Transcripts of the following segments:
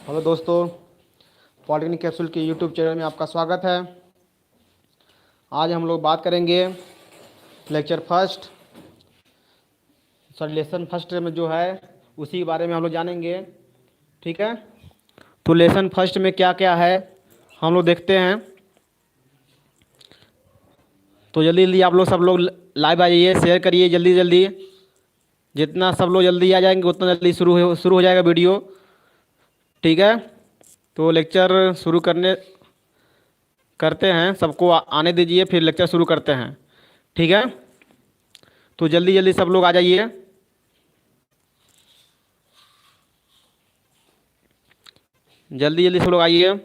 Hello दोस्तों, polytechnic capsule के YouTube channel में आपका स्वागत है। आज हम लोग बात करेंगे लेक्चर फर्स्ट लेसन फर्स्ट में जो है उसी के बारे में हम लोग जानेंगे। ठीक है, तो लेसन फर्स्ट में क्या क्या है हम लोग देखते हैं। तो जल्दी जल्दी आप लोग सब लोग लाइव आ जाइए, शेयर करिए जल्दी जल्दी। जितना सब लोग जल्दी आ जाएंगे उतना जल्दी शुरू हो जाएगा वीडियो। ठीक है, तो लेक्चर शुरू करते हैं। सबको आने दीजिए, फिर लेक्चर शुरू करते हैं। ठीक है, तो जल्दी जल्दी सब लोग आ जाइए। जल्दी जल्दी सब लोग आइए।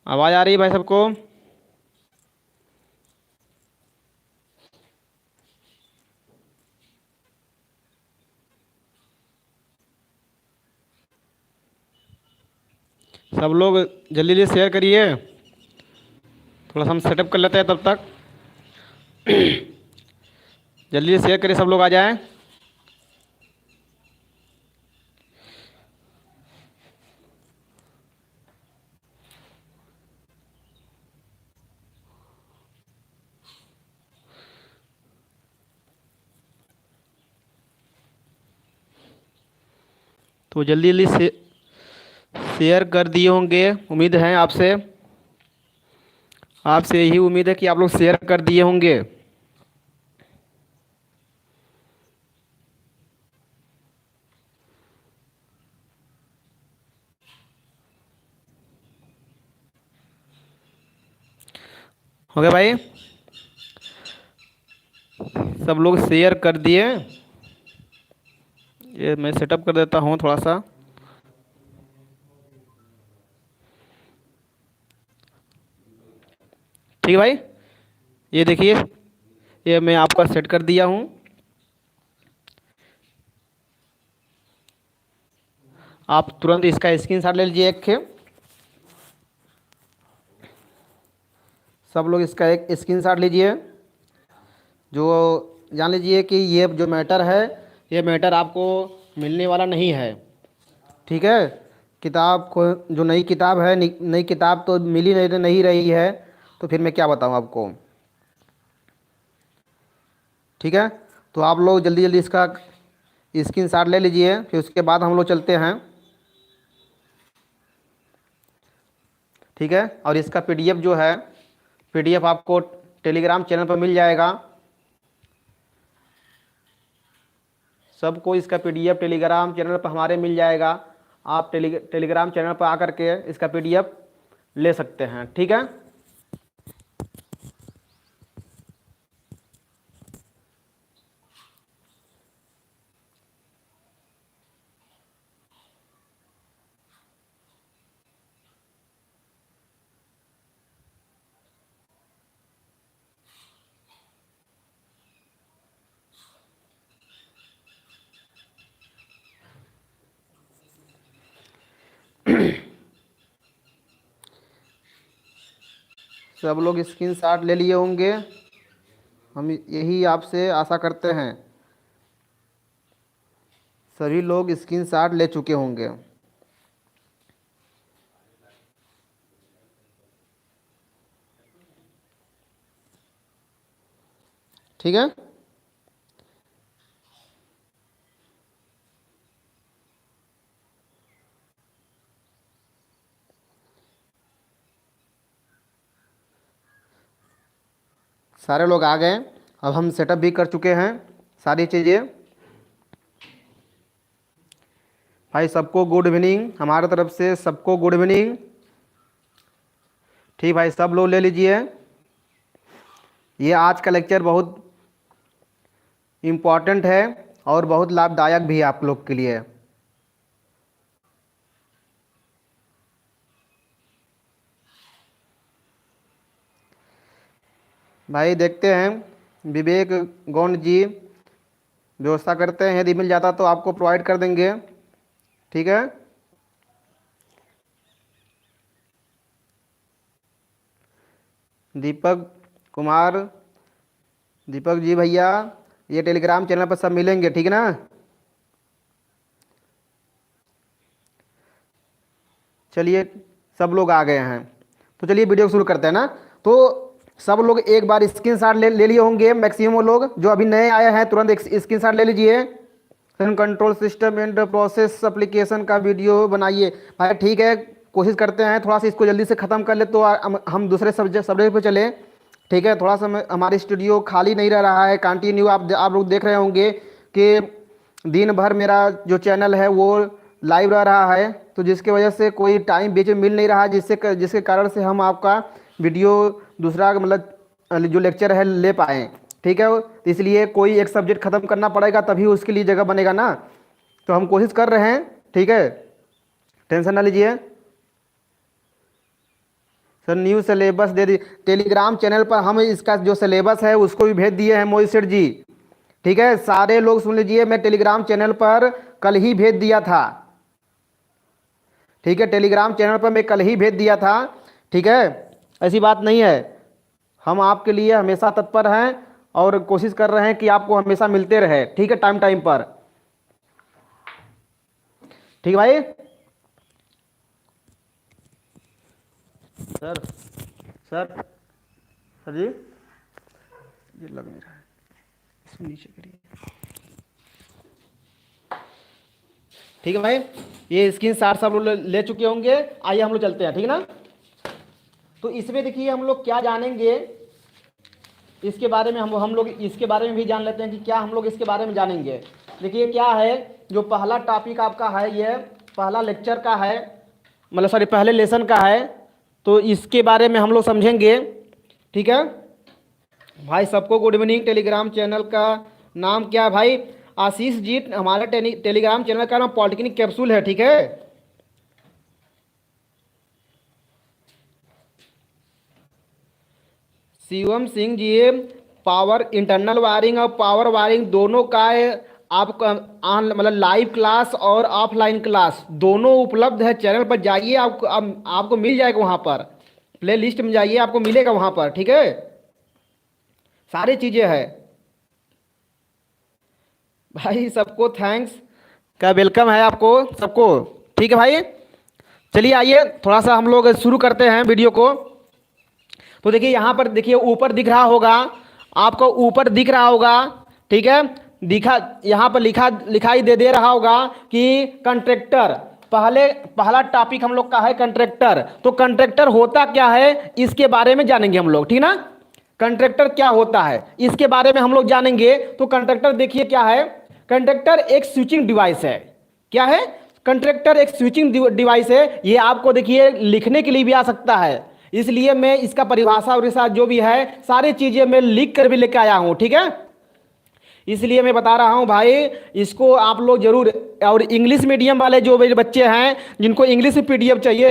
आवाज़ आ रही है भाई सबको? सब लोग जल्दी जल्दी शेयर करिए। थोड़ा सा हम सेटअप कर लेते हैं तब तक। जल्दी से शेयर करिए, सब लोग आ जाएं। तो जल्दी जल्दी से शेयर कर दिए होंगे, उम्मीद है आपसे। आपसे यही उम्मीद है कि आप लोग शेयर कर दिए होंगे। हो गया भाई? सब लोग शेयर कर दिए। ये मैं सेटअप कर देता हूँ थोड़ा सा। ठीक है भाई, ये देखिए, ये मैं आपका सेट कर दिया हूँ। आप तुरंत इसका स्क्रीनशॉट ले लीजिए एक। सब लोग इसका एक स्क्रीनशॉट लीजिए। जो जान लीजिए कि ये जो मैटर है, ये मैटर आपको मिलने वाला नहीं है। ठीक है, किताब को जो नई किताब है, नई किताब तो मिली नहीं रही है, तो फिर मैं क्या बताऊँ आपको। ठीक है, तो आप लोग जल्दी जल्दी इसका स्क्रीनशॉट ले लीजिए, फिर उसके बाद हम लोग चलते हैं। ठीक है, और इसका पीडीएफ जो है, पीडीएफ आपको टेलीग्राम चैनल पर मिल जाएगा। सबको इसका पीडीएफ टेलीग्राम चैनल पर हमारे मिल जाएगा। आप टेलीग्राम चैनल पर आकर के इसका पीडीएफ ले सकते हैं। ठीक है, सब लोग स्क्रीनशॉट ले लिए होंगे, हम यही आपसे आशा करते हैं। सभी लोग स्क्रीनशॉट ले चुके होंगे। ठीक है, सारे लोग आ गए। अब हम सेटअप भी कर चुके हैं सारी चीज़ें। भाई सबको गुड इवनिंग, हमारे तरफ से सबको गुड इवनिंग। ठीक भाई, सब लोग ले लीजिए। ये आज का लेक्चर बहुत इम्पॉर्टेंट है और बहुत लाभदायक भी है आप लोग के लिए। भाई देखते हैं, विवेक गौंड जी व्यवस्था करते हैं, यदि मिल जाता तो आपको प्रोवाइड कर देंगे। ठीक है, दीपक कुमार, दीपक जी भैया, ये टेलीग्राम चैनल पर सब मिलेंगे, ठीक है ना। चलिए सब लोग आ गए हैं, तो चलिए वीडियो शुरू करते हैं ना। तो सब लोग एक बार स्क्रीनशॉट ले लिए होंगे, मैक्सिमम लोग। जो अभी नए आए हैं तुरंत एक स्क्रीनशॉट ले लीजिए। Control system and process application का वीडियो बनाइए। भाई ठीक है, कोशिश करते हैं थोड़ा सा इसको जल्दी से ख़त्म कर ले तो हम दूसरे सब्जेक्ट पे चले। ठीक है, थोड़ा सा हमारी स्टूडियो खाली नहीं रह रहा है, कंटिन्यू आप लोग देख रहे होंगे कि दिन भर मेरा जो चैनल है वो लाइव रह रहा है, तो जिसकी वजह से कोई टाइम बीच में मिल नहीं रहा, जिसके कारण से हम आपका वीडियो दूसरा मतलब जो लेक्चर है ले पाएँ। ठीक है, तो इसलिए कोई एक सब्जेक्ट ख़त्म करना पड़ेगा, तभी उसके लिए जगह बनेगा ना। तो हम कोशिश कर रहे हैं, ठीक है, टेंशन ना लीजिए। सर न्यू सिलेबस दे दी, टेलीग्राम चैनल पर हम इसका जो सिलेबस है उसको भी भेज दिए हैं मोहित सेठ जी। ठीक है, सारे लोग सुन लीजिए, मैं टेलीग्राम चैनल पर कल ही भेज दिया था। ठीक है, टेलीग्राम चैनल पर मैं कल ही भेज दिया था। ठीक है, ऐसी बात नहीं है, हम आपके लिए हमेशा तत्पर हैं और कोशिश कर रहे हैं कि आपको हमेशा मिलते रहे। ठीक है, टाइम टाइम पर। ठीक है भाई। सर सर सर जी, ये लग नहीं रहा है, इसमें नीचे करिए। ठीक है भाई, ये स्क्रीन शॉट सब लोग ले चुके होंगे। आइए हम लोग चलते हैं, ठीक है ना। तो इसमें देखिए हम लोग क्या जानेंगे इसके बारे में, हम लोग इसके बारे में भी जान लेते हैं कि क्या हम लोग इसके बारे में जानेंगे। देखिए क्या है, जो पहला टॉपिक आपका है, ये पहला लेक्चर का है, मतलब सॉरी पहले लेसन का है, तो इसके बारे में हम लोग समझेंगे। ठीक है भाई, सबको गुड इवनिंग। टेलीग्राम चैनल का नाम क्या है भाई? आशीष जी, हमारा टेलीग्राम चैनल का नाम पॉलिटेक्निक कैप्सूल है। ठीक है, Shivam Singh ji, power internal wiring और पावर वायरिंग दोनों का आपका मतलब लाइव क्लास और ऑफलाइन क्लास दोनों उपलब्ध है। चैनल पर जाइए, आपको मिल जाएगा, वहाँ पर प्ले लिस्ट में जाइए, आपको मिलेगा वहाँ पर। ठीक है, सारी चीज़ें है भाई। सबको थैंक्स का वेलकम है आपको सबको। ठीक है भाई, चलिए आइए थोड़ा सा हम लोग शुरू करते हैं वीडियो को। तो देखिए यहाँ पर देखिए ऊपर दिख रहा होगा आपको, ऊपर दिख रहा होगा। ठीक है, यहाँ पर लिखाई दे रहा होगा कि कंट्रैक्टर। पहला टॉपिक हम लोग का है कंट्रैक्टर। तो कंट्रैक्टर होता क्या है इसके बारे में जानेंगे हम लोग, ठीक ना। कंट्रैक्टर क्या होता है इसके बारे में हम लोग जानेंगे। तो कंट्रैक्टर देखिए क्या है, कंट्रैक्टर एक स्विचिंग डिवाइस है। क्या है? कंट्रैक्टर एक स्विचिंग डिवाइस है। ये आपको देखिए लिखने के लिए भी आ सकता है, इसलिए मैं इसका परिभाषा और जो भी है सारी चीजें मैं लिख कर भी लेके आया हूं। ठीक है, इसलिए मैं बता रहा हूं भाई, इसको आप लोग जरूर, और इंग्लिश मीडियम वाले जो मेरे बच्चे हैं जिनको इंग्लिश में पीडीएफ चाहिए,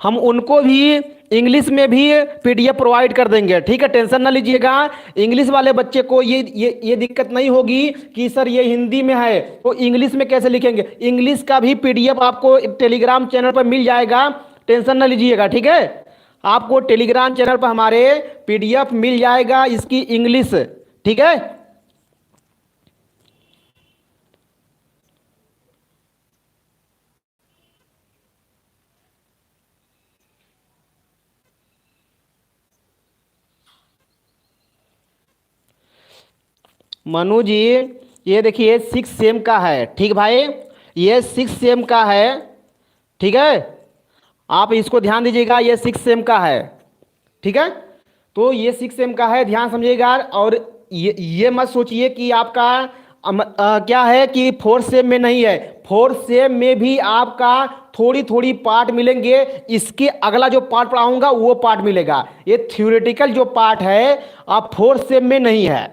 हम उनको भी इंग्लिश में भी पीडीएफ प्रोवाइड कर देंगे। ठीक है, टेंशन ना लीजिएगा। इंग्लिश वाले बच्चे को ये दिक्कत नहीं होगी कि सर ये हिंदी में है तो इंग्लिश में कैसे लिखेंगे। इंग्लिश का भी पीडीएफ आपको टेलीग्राम चैनल पर मिल जाएगा, टेंशन ना लीजिएगा। ठीक है, आपको टेलीग्राम चैनल पर हमारे पीडीएफ मिल जाएगा इसकी इंग्लिश। ठीक है, मनु जी ये देखिए 6 सेम का है। ठीक भाई, ये 6 सेम का है। ठीक है, आप इसको ध्यान दीजिएगा, ये 6 सेम का है। ठीक है, तो ये 6 सेम का है, ध्यान समझिएगा। और ये मत सोचिए कि आपका क्या है कि 4 सेम में नहीं है। 4 सेम में भी आपका थोड़ी थोड़ी पार्ट मिलेंगे। इसके अगला जो पार्ट पढ़ाऊंगा वो पार्ट मिलेगा। ये थ्योरेटिकल जो पार्ट है आप 4 सेम में नहीं है।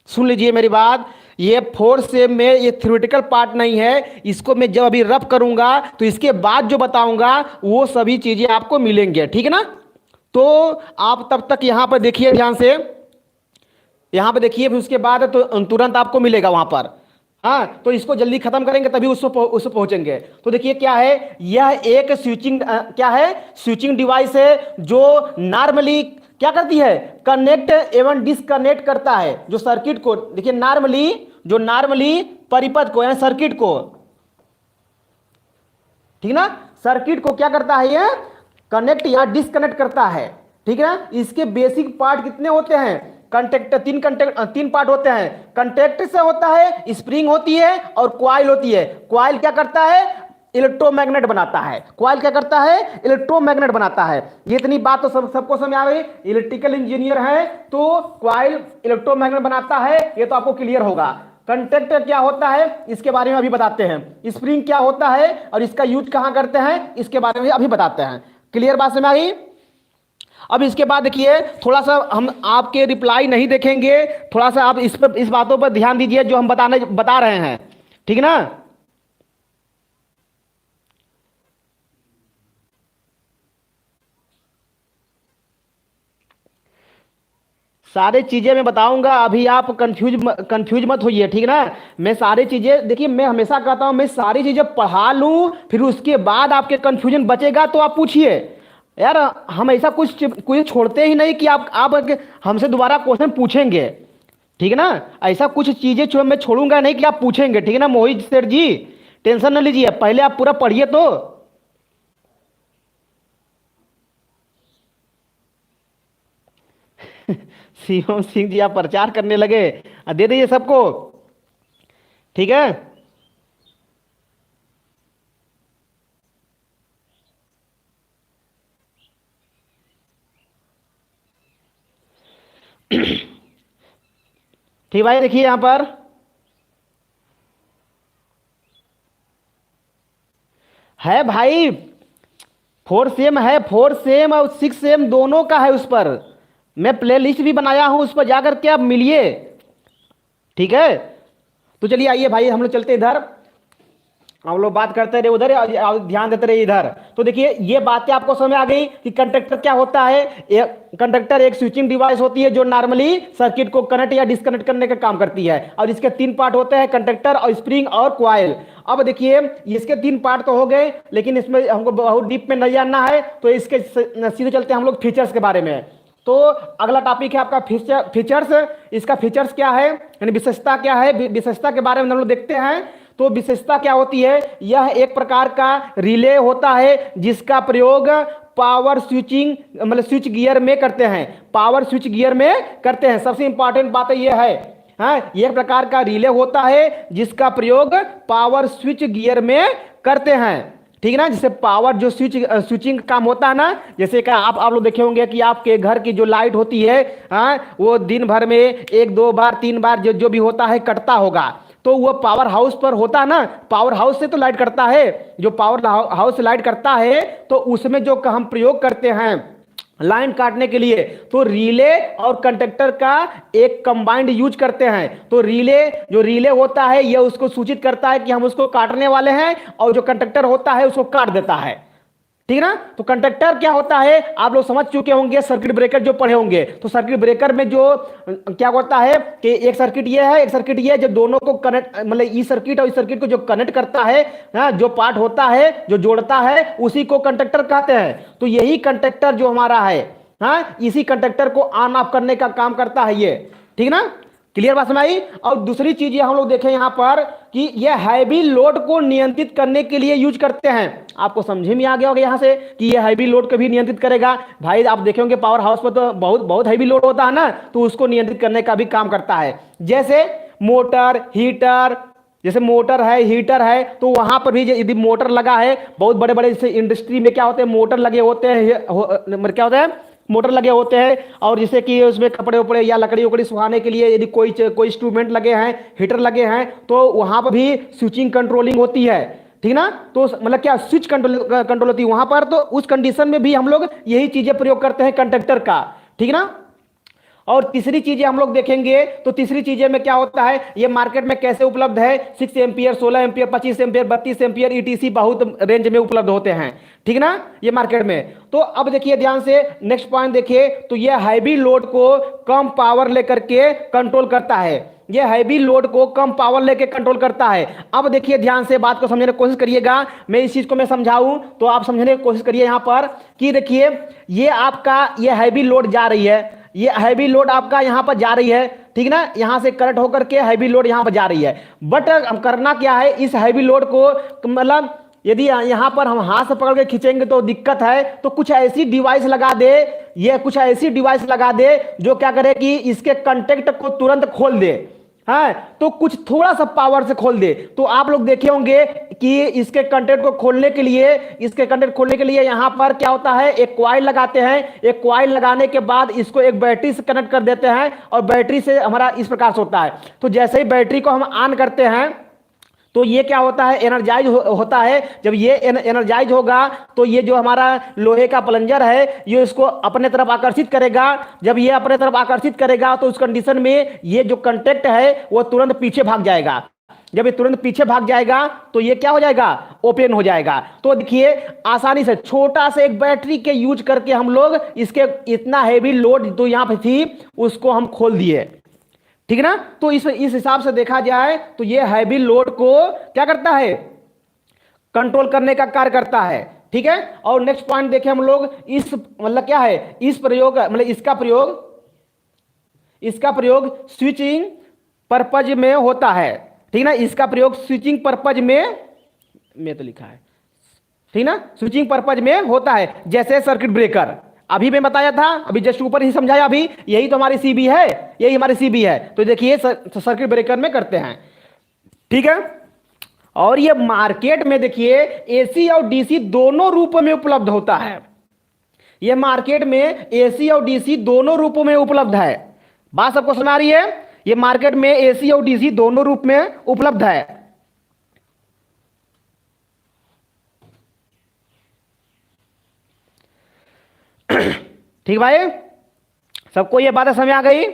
सुन लीजिए मेरी बात, ये 4 सेम में ये थ्योरेटिकल पार्ट नहीं है। इसको मैं जब अभी रफ करूंगा तो इसके बाद जो बताऊंगा वो सभी चीजें आपको मिलेंगे। ठीक है ना, तो आप तब तक यहां पर देखिए ध्यान से, यहां पर देखिए, फिर उसके बाद तो तुरंत आपको मिलेगा वहां पर। हाँ, तो इसको जल्दी खत्म करेंगे तभी उसको पहुंचेंगे। तो देखिए क्या है, यह एक स्विचिंग क्या है, स्विचिंग डिवाइस है जो नॉर्मली क्या करती है, कनेक्ट एवं डिसकनेक्ट करता है जो सर्किट को। देखिए नॉर्मली परिपथ को या सर्किट को, ठीक ना, सर्किट को क्या करता है, ये कनेक्ट या डिसकनेक्ट करता है। ठीक है ना। इसके बेसिक पार्ट कितने होते हैं, कंटेक्टर, तीन पार्ट होते हैं। कंटेक्ट से होता है, स्प्रिंग होती है और क्वाइल होती है। क्वाइल क्या करता है, इलेक्ट्रोमैग्नेट बनाता है। क्वाइल क्या करता है, इलेक्ट्रोमैग्नेट बनाता है। ये इतनी बात तो सबको समझ आ गई। इलेक्ट्रिकल इंजीनियर है तो क्वाइल इलेक्ट्रोमैग्नेट बनाता है, ये तो आपको क्लियर होगा। कंटेक्टर क्या होता है इसके बारे में अभी बताते हैं। स्प्रिंग क्या होता है और इसका यूज कहां करते हैं इसके बारे में अभी बताते हैं। क्लियर बात समझ आ गई। अब इसके बाद देखिए थोड़ा सा हम आपके रिप्लाई नहीं देखेंगे, थोड़ा सा आप इस बातों पर ध्यान दीजिए जो हम बता रहे हैं। ठीक है ना। सारे चीजें मैं बताऊंगा, अभी आप कंफ्यूज मत होइए। ठीक है ना। मैं सारी चीजें, देखिए मैं हमेशा कहता हूं मैं सारी चीजें पढ़ा लूं, फिर उसके बाद आपके कंफ्यूजन बचेगा तो आप पूछिए। यार हम ऐसा कुछ छोड़ते ही नहीं कि आप हमसे दोबारा क्वेश्चन पूछेंगे। ठीक है ना। ऐसा कुछ चीजें मैं छोड़ूंगा नहीं कि आप पूछेंगे। ठीक है ना मोहित सेठ जी, टेंशन न लीजिए, पहले आप पूरा पढ़िए तो। शिवम सिंह जी आप प्रचार करने लगे, दे दीजिए सबको। ठीक है। ठीक भाई, देखिए यहां पर है भाई, 4 सेम है, 4 सेम और 6 सेम दोनों का है। उस पर मैं प्ले लिस्ट भी बनाया हूं, उस पर जाकर के आप मिलिए। ठीक है। तो चलिए आइए भाई हम लोग चलते इधर, हम लोग बात करते रहे उधर और ध्यान देते रहे इधर। तो देखिए ये बातें आपको समझ आ गई कि कंडक्टर क्या होता है। कंडक्टर एक स्विचिंग डिवाइस होती है जो नॉर्मली सर्किट को कनेक्ट या डिस्कनेक्ट करने का काम करती है। और इसके 3 पार्ट होते हैं, कंडक्टर और स्प्रिंग और क्वाइल। अब देखिए इसके 3 पार्ट तो हो गए, लेकिन इसमें हमको बहुत डीप में नहीं जानना है, तो इसके सीधे चलते हैं हम लोग फीचर्स के बारे में। तो अगला टॉपिक है आपका फीचर्स। इसका फीचर्स क्या है, यानी विशेषता क्या है, विशेषता के बारे में हम लोग देखते हैं। तो विशेषता क्या होती है, यह एक प्रकार का रिले होता है जिसका प्रयोग पावर स्विचिंग मतलब स्विच गियर में करते हैं, पावर स्विच गियर में करते हैं। सबसे इंपॉर्टेंट बात यह है, हाँ, यह एक प्रकार का रिले होता है जिसका प्रयोग पावर स्विच गियर में करते हैं। ठीक है ना। जैसे पावर जो स्विचिंग काम होता है ना, जैसे कि आप लोग देखे होंगे कि आपके घर की जो लाइट होती है, हाँ, वो दिन भर में 1 2 बार 3 बार जो भी होता है कटता होगा। तो वो पावर हाउस पर होता है ना, पावर हाउस से तो लाइट करता है। जो पावर हाउस से लाइट करता है तो उसमें जो हम प्रयोग करते हैं लाइन काटने के लिए, तो रिले और कंडक्टर का एक कंबाइंड यूज करते हैं। तो जो रिले होता है यह उसको सूचित करता है कि हम उसको काटने वाले हैं, और जो कंडक्टर होता है उसको काट देता है। ठीक है ना। तो कंडक्टर क्या होता है आप लोग समझ चुके होंगे, सर्किट ब्रेकर जो पढ़े होंगे। तो सर्किट ब्रेकर में जो क्या होता है कि एक सर्किट ये है, एक सर्किट ये है, जो दोनों को कनेक्ट मतलब ई सर्किट और इस सर्किट को जो कनेक्ट करता है, जो पार्ट होता है जो जोड़ता है उसी को कंडक्टर कहते हैं। तो यही कंडक्टर जो हमारा है, हाँ, इसी कंडक्टर को ऑन ऑफ करने का काम करता है ये। ठीक है ना। क्लियर बात समझ आई। और दूसरी चीज ये हम लोग देखें यहां पर कि ये हैवी लोड को नियंत्रित करने के लिए यूज करते हैं। आपको समझ में आ गया होगा यहां से कि ये हैवी लोड को भी नियंत्रित करेगा। भाई आप देखे होंगे पावर हाउस पर तो बहुत बहुत हैवी लोड होता है ना, तो उसको नियंत्रित करने का भी काम करता है। जैसे मोटर, हीटर, जैसे मोटर है, हीटर है, तो वहां पर भी यदि मोटर लगा है, बहुत बड़े बड़े जैसे इंडस्ट्री में क्या होते हैं मोटर लगे होते हैं, क्या होता है मोटर लगे होते हैं। और जैसे कि उसमें कपड़े उपड़े या लकड़ी उकड़ी सुखाने के लिए यदि कोई इंस्ट्रूमेंट लगे हैं, हीटर लगे हैं, तो वहां पर भी स्विचिंग कंट्रोलिंग होती है। ठीक ना। तो मतलब क्या स्विच कंट्रोल होती है वहां पर। तो उस कंडीशन में भी हम लोग यही चीजें प्रयोग करते हैं कंडक्टर का। ठीक ना। और तीसरी चीजें हम लोग देखेंगे, तो तीसरी चीजें में क्या होता है, ये मार्केट में कैसे उपलब्ध है, 6 ampere, 16 ampere, 25 ampere, 32 ampere etc बहुत रेंज में उपलब्ध होते हैं। ठीक ना, ये मार्केट में। तो अब देखिए ध्यान से नेक्स्ट पॉइंट देखिए, तो ये हैवी लोड को कम पावर लेकर के कंट्रोल करता है। ये हैवी लोड को कम पावर लेके कंट्रोल करता है। अब देखिए ध्यान से बात को समझने की कोशिश करिएगा, मैं इस चीज को मैं समझाऊं तो आप समझने की कोशिश करिए। यहां पर कि देखिए ये आपका ये हैवी लोड जा रही है, ये हैवी लोड आपका यहां पर जा रही है, ठीक ना, यहां से करंट होकर के हैवी लोड यहां पर जा रही है। बट करना क्या है, इस हैवी लोड को मतलब यदि यहां पर हम हाथ से पकड़ के खींचेंगे तो दिक्कत है, तो कुछ ऐसी डिवाइस लगा दे, ये कुछ ऐसी डिवाइस लगा दे जो क्या करे कि इसके कंटेक्ट को तुरंत खोल दे, है तो कुछ थोड़ा सा पावर से खोल दे। तो आप लोग देखे होंगे कि इसके कंटेंट को खोलने के लिए, इसके कंटेंट खोलने के लिए यहां पर क्या होता है, एक कॉइल लगाते हैं। एक कॉइल लगाने के बाद इसको एक बैटरी से कनेक्ट कर देते हैं और बैटरी से हमारा इस प्रकार से होता है। तो जैसे ही बैटरी को हम ऑन करते हैं तो ये क्या होता है, एनर्जाइज होता है। जब ये एनर्जाइज होगा तो ये जो हमारा लोहे का प्लंजर है ये इसको अपने तरफ आकर्षित करेगा। जब ये अपने तरफ आकर्षित करेगा तो उस कंडीशन में ये जो कंटेक्ट है वो तुरंत पीछे भाग जाएगा। जब ये तुरंत पीछे भाग जाएगा तो ये क्या हो जाएगा, ओपन हो जाएगा। तो देखिए आसानी से छोटा से एक बैटरी के यूज करके हम लोग इसके इतना हैवी लोड जो यहां पे थी उसको हम खोल दिए, ठीक है ना। तो इस हिसाब से देखा जाए तो ये हैवी लोड को क्या करता है, कंट्रोल करने का कार्य करता है, ठीक है। और नेक्स्ट पॉइंट देखें हम लोग, इस मतलब क्या है, इस प्रयोग मतलब इसका प्रयोग स्विचिंग पर्पज में होता है, ठीक ना। इसका प्रयोग स्विचिंग पर्पज में तो लिखा है, ठीक ना, स्विचिंग पर्पज में होता है। जैसे सर्किट ब्रेकर अभी मैं बताया था, अभी जस्ट ऊपर ही समझाया, अभी यही तो हमारी सीबी है, यही हमारी सीबी है। तो देखिए सर्किट ब्रेकर में करते हैं, ठीक है। और ये मार्केट में देखिए एसी और डीसी दोनों रूपों में उपलब्ध होता है। ये मार्केट में एसी और डीसी दोनों रूपों में उपलब्ध है। बात सबको समझ आ रही है, ये मार्केट में एसी और डीसी दोनों रूप में उपलब्ध है। ठीक भाई, सबको ये बातें समझ आ गई।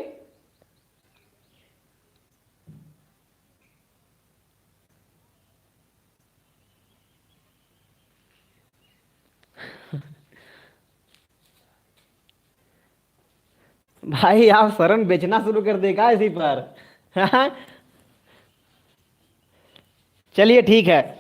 भाई आप शरण बेचना शुरू कर देगा इसी पर। चलिए ठीक है।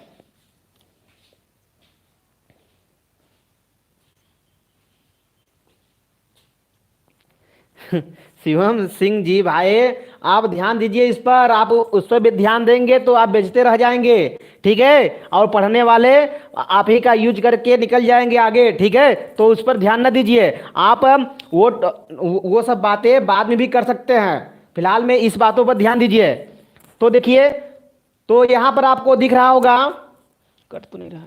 शिवम सिंह जी भाई आप ध्यान दीजिए इस पर, आप उस पर भी ध्यान देंगे तो आप बेचते रह जाएंगे, ठीक है। और पढ़ने वाले आप ही का यूज करके निकल जाएंगे आगे, ठीक है। तो उस पर ध्यान न दीजिए आप, वो सब बातें बाद में भी कर सकते हैं, फिलहाल में इस बातों पर ध्यान दीजिए। तो देखिए, तो यहां पर आपको दिख रहा होगा, कट तो नहीं रहा,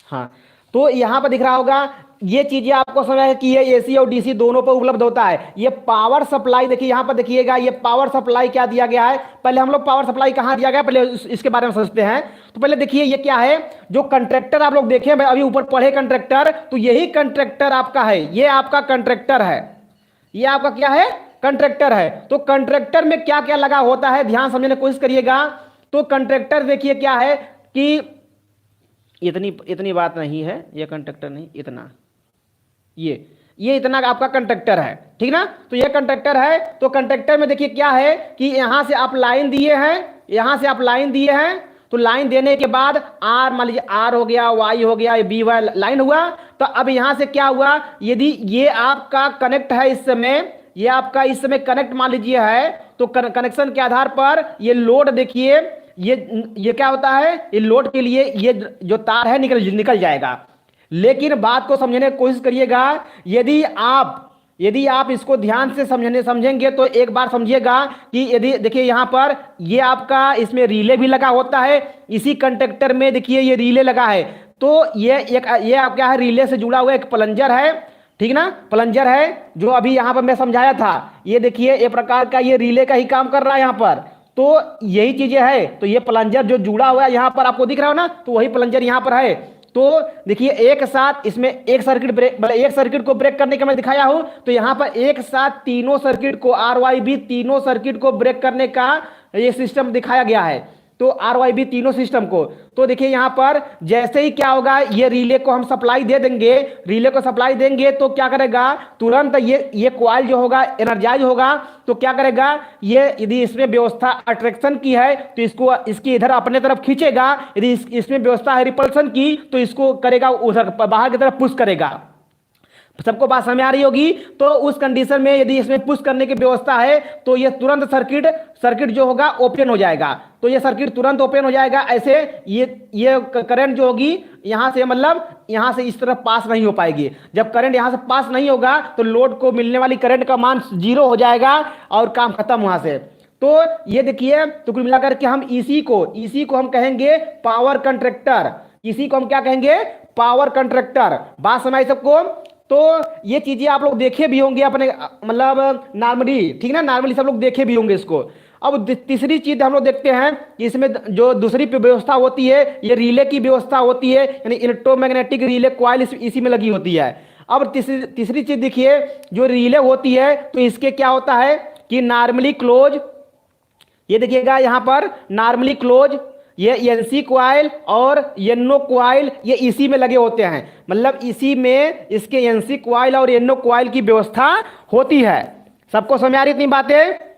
हाँ तो यहां पर दिख रहा होगा, ये चीजें आपको समझ है कि ये एसी और डीसी दोनों पर उपलब्ध होता है। ये पावर सप्लाई देखिए, यहां पर देखिएगा ये पावर सप्लाई क्या दिया गया है। पहले हम लोग पावर सप्लाई कहां दिया गया पहले इसके बारे में समझते हैं। तो पहले देखिए ये क्या है, जो कंट्रैक्टर आप लोग देखें अभी ऊपर पढ़े कंट्रैक्टर, तो यही कंट्रैक्टर आपका है, ये आपका कंट्रैक्टर है, ये आपका क्या है, कंट्रैक्टर है। तो कंट्रैक्टर में क्या क्या लगा होता है ध्यान समझने की कोशिश करिएगा। तो कंट्रैक्टर देखिए क्या है कि इतनी बात नहीं है, ये कंट्रैक्टर नहीं, इतना ये इतना आपका कंट्रैक्टर है, ठीक ना। तो ये कंट्रैक्टर है। तो कंट्रैक्टर में देखिए क्या है कि यहां से आप लाइन दिए हैं, यहां से आप लाइन दिए हैं, तो लाइन देने के बाद आर मान लीजिए आर हो गया, वाई हो गया, बी वाई लाइन हुआ। तो अब यहां से क्या हुआ, यदि ये आपका कनेक्ट है इस समय, ये आपका इस समय कनेक्ट मान लीजिए है, तो कनेक्शन के आधार पर ये लोड देखिए, ये क्या होता है, ये लोड के लिए ये जो तार है निकल जाएगा। लेकिन बात को समझने की कोशिश करिएगा, यदि आप इसको ध्यान से समझेंगे तो एक बार समझिएगा कि यदि देखिए यहां पर ये आपका इसमें रिले भी लगा होता है, इसी कंडक्टर में देखिए ये रिले लगा है। तो ये आप क्या है, रिले से जुड़ा हुआ एक प्लंजर है, ठीक ना, प्लंजर है जो अभी यहां पर मैं समझाया था। ये देखिए एक प्रकार का ये रिले का ही काम कर रहा है यहां पर। तो यही चीजें है, तो ये प्लंजर जो जुड़ा हुआ है यहां पर आपको दिख रहा हो ना, तो वही प्लंजर यहां पर है। तो देखिए एक साथ इसमें एक सर्किट को ब्रेक करने का मैं दिखाया हूं, तो यहां पर एक साथ तीनों सर्किट को RYB तीनों सर्किट को ब्रेक करने का ये सिस्टम दिखाया गया है। तो RYB तीनों सिस्टम को। तो देखिए यहाँ पर जैसे ही क्या होगा, ये रिले को हम सप्लाई दे देंगे, रिले को सप्लाई देंगे तो क्या करेगा, तुरंत ये कॉइल जो होगा एनर्जाइज होगा। तो क्या करेगा, ये यदि इसमें व्यवस्था अट्रैक्शन की है तो इसको इसकी इधर अपने तरफ खींचेगा, यदि इसमें व्यवस्था है रिपल्सन की तो इसको करेगा उधर बाहर की तरफ पुश करेगा। सबको बात समझ आ रही होगी। तो उस कंडीशन में यदि इसमें पुश करने की व्यवस्था है तो ये तुरंत सर्किट जो होगा ओपन हो जाएगा। तो ये सर्किट तुरंत ओपन हो जाएगा। ऐसे ये करंट जो होगी यहां से, मतलब यहां से इस तरफ पास नहीं हो पाएगी। जब करंट यहां से पास नहीं होगा तो लोड को मिलने वाली करंट का मान 0 हो जाएगा और काम खत्म वहां से। तो ये देखिए, तो कुल मिलाकर के हम इसी को हम कहेंगे पावर कंट्रैक्टर। इसी को हम क्या कहेंगे, पावर कंट्रैक्टर। बात समझ सबको। तो ये चीजें आप लोग देखे भी होंगे अपने, मतलब नॉर्मली, ठीक ना, नॉर्मली सब लोग देखे भी होंगे इसको। अब तीसरी चीज हम लोग देखते हैं कि इसमें जो दूसरी व्यवस्था होती है, ये रिले की व्यवस्था होती है, यानी इलेक्ट्रोमैग्नेटिक रिले कॉइल इसी में लगी होती है। अब तीसरी चीज देखिए, जो रिले होती है तो इसके क्या होता है कि नॉर्मली क्लोज, ये देखिएगा यहां पर नॉर्मली क्लोज, ये एनसी क्वाइल और एनओ क्वाइल ये इसी में लगे होते हैं। मतलब इसी में इसके एनसी क्वाइल और एनओ क्वाइल की व्यवस्था होती है। सबको समझ आ रही इतनी बातें?